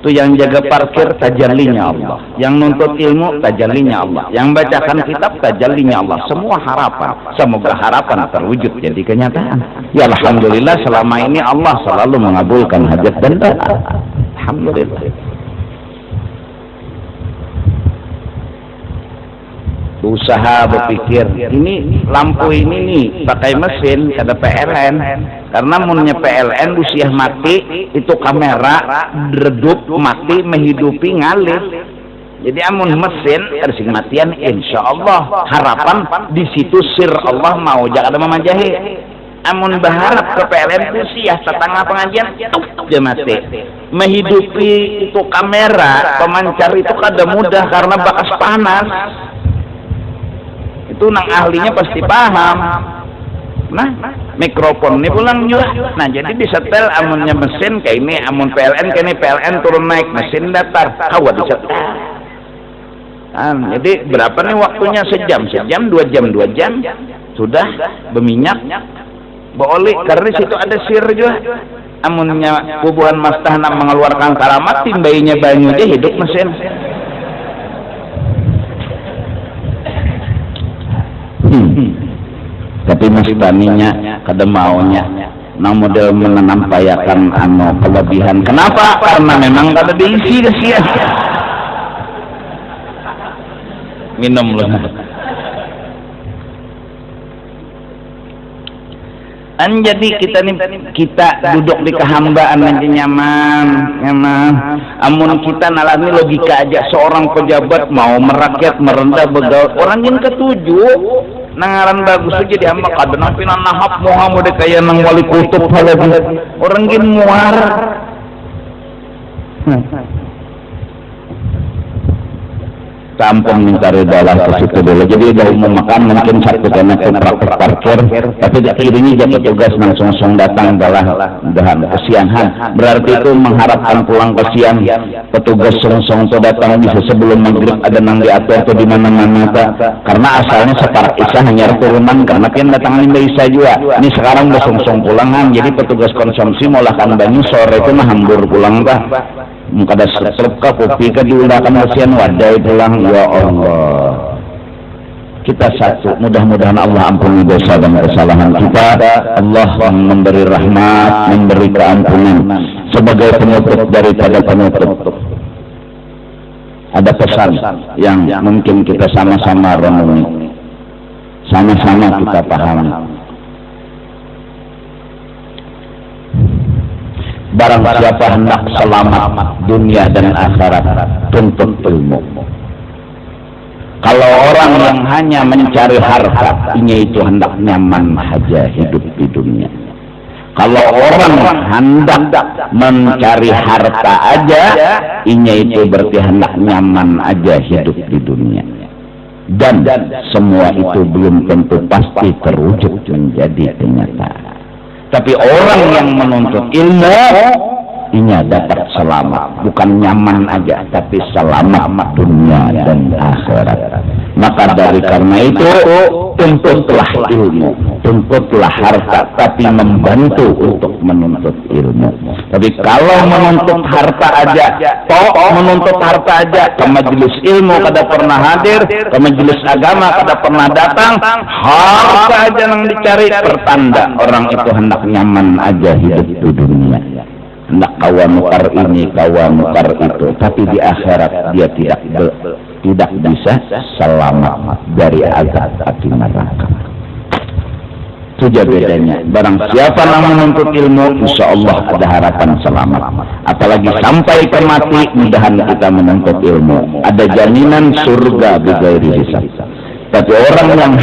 Itu yang jaga parkir tajallinya Allah, yang nuntut ilmu tajallinya Allah, yang bacakan kitab tajallinya Allah. Semua harapan, semoga harapan terwujud jadi kenyataan. Ya alhamdulillah selama ini Allah selalu mengabulkan hajat dan doa. Alhamdulillah. Usaha berpikir ini lampu ini nih pakai mesin kada PLN, karena munnya PLN usia mati itu kamera redup mati menghidupi ngalir. Jadi amun mesin tersing matian insya Allah harapan di situ sir Allah mau jangan memajahi. Amun berharap ke PLN usia setengah pengajian dia mati. Menghidupi itu kamera pemancar itu kada mudah karena bakas panas. Itu nang ahlinya pasti paham. Nah, mikrofon ini pulang juga. Nah, jadi disetel amunnya mesin kayak ini, amun PLN kayak ini PLN turun naik, mesin datar, kawa disetel. Nah, jadi berapa nih waktunya? Sejam, 2 jam sudah berminyak, beroli. Karena situ ada sir juga. amunnya bubuhan mastahna mengeluarkan karamat timbainya banyu dia hidup mesin. Tapi mastaninya kada maunya model menampayakan kelebihan. Kenapa? Karena memang kada diisi sia. Minum loh. Jadi kita duduk di kehambaan nanti nyaman. Amun kita nalami logika aja, seorang pejabat mau merakyat merendah begaul orang yang ketujuh nangaran bagus aja di hamba kada nampinan nahap Muhammad kaya nang wali kutub halagi orang gin muar. Tampung minta redalah ke situ dulu. Jadi dah umum makan mungkin satu kena ke praktek parkir, tapi akhirnya jadi petugas langsung datang dalam kesiangan. Berarti itu mengharapkan pulang kesian. Petugas langsung datang bisa sebelum maghrib ada nang diatur atau di mana-mana. Karena asalnya separak isya hanya turunan karena pian datang lima isya juga. Ini sekarang udah langsung pulangan. Jadi petugas konsumsi molakan banyu sore itu mah hambur pulang dah. Kada serep ka kopi ka diundangkan kesian wadai pulang. Ya Allah, kita satu, mudah-mudahan Allah ampuni dosa dan kesalahan kita. Allah memberi rahmat, memberi keampunan. Sebagai penutup daripada penutup, ada pesan yang mungkin kita sama-sama renungi, sama-sama kita pahami. Barang siapa hendak selamat dunia dan akhirat, tuntut ilmu. Kalau orang yang hanya mencari harta, ini itu hendak nyaman saja hidup di dunia. Kalau orang hendak mencari harta aja, ini itu berarti hendak nyaman aja hidup di dunia. Dan semua itu belum tentu pasti terwujud menjadi kenyataan. Tapi orang yang menuntut ilmu ini dapat selamat, bukan nyaman aja, tapi selamat dunia dan akhirat. Maka dari karena itu tuntutlah ilmu, tuntutlah harta, tapi membantu untuk menuntut ilmu. Tapi kalau menuntut harta aja, menuntut harta aja, ke majelis ilmu kada pernah hadir, ke majelis agama kada pernah datang, harta aja yang dicari, pertanda orang itu hendak nyaman aja hidup di dunia. Hendak kawan nukar ini, kawan nukar itu, tapi di akhirat dia tidak bisa selamat dari azab api neraka. Itu bedanya. Barang siapa yang menuntut ilmu, insya Allah ada harapan selamat. Apalagi sampai ke mati, mudahan kita menuntut ilmu. Ada jaminan surga bighairi hisab. Tapi orang yang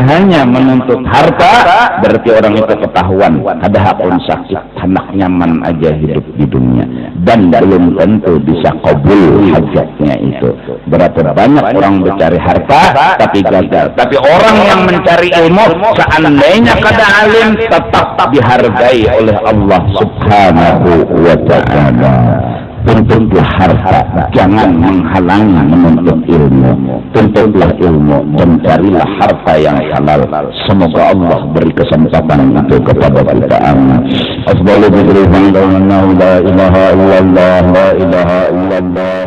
hanya menuntut harta, berarti orang itu ketahuan ada hakun sakit, hendak nyaman aja hidup di dunia, dan belum tentu bisa kabul hajatnya itu. Berapa banyak orang mencari harta tapi gagal. Tapi orang yang mencari ilmu, seandainya kada alim, tetap dihargai oleh Allah Subhanahu wa Ta'ala. Tuntutlah harta, jangan menghalangi menuntut ilmu. Tuntutlah ilmu dan carilah harta yang halal. Semoga Allah beri kesempatan itu kepada kita. Amin. Afdalu dzikri la ilaha illallah, la ilaha illallah.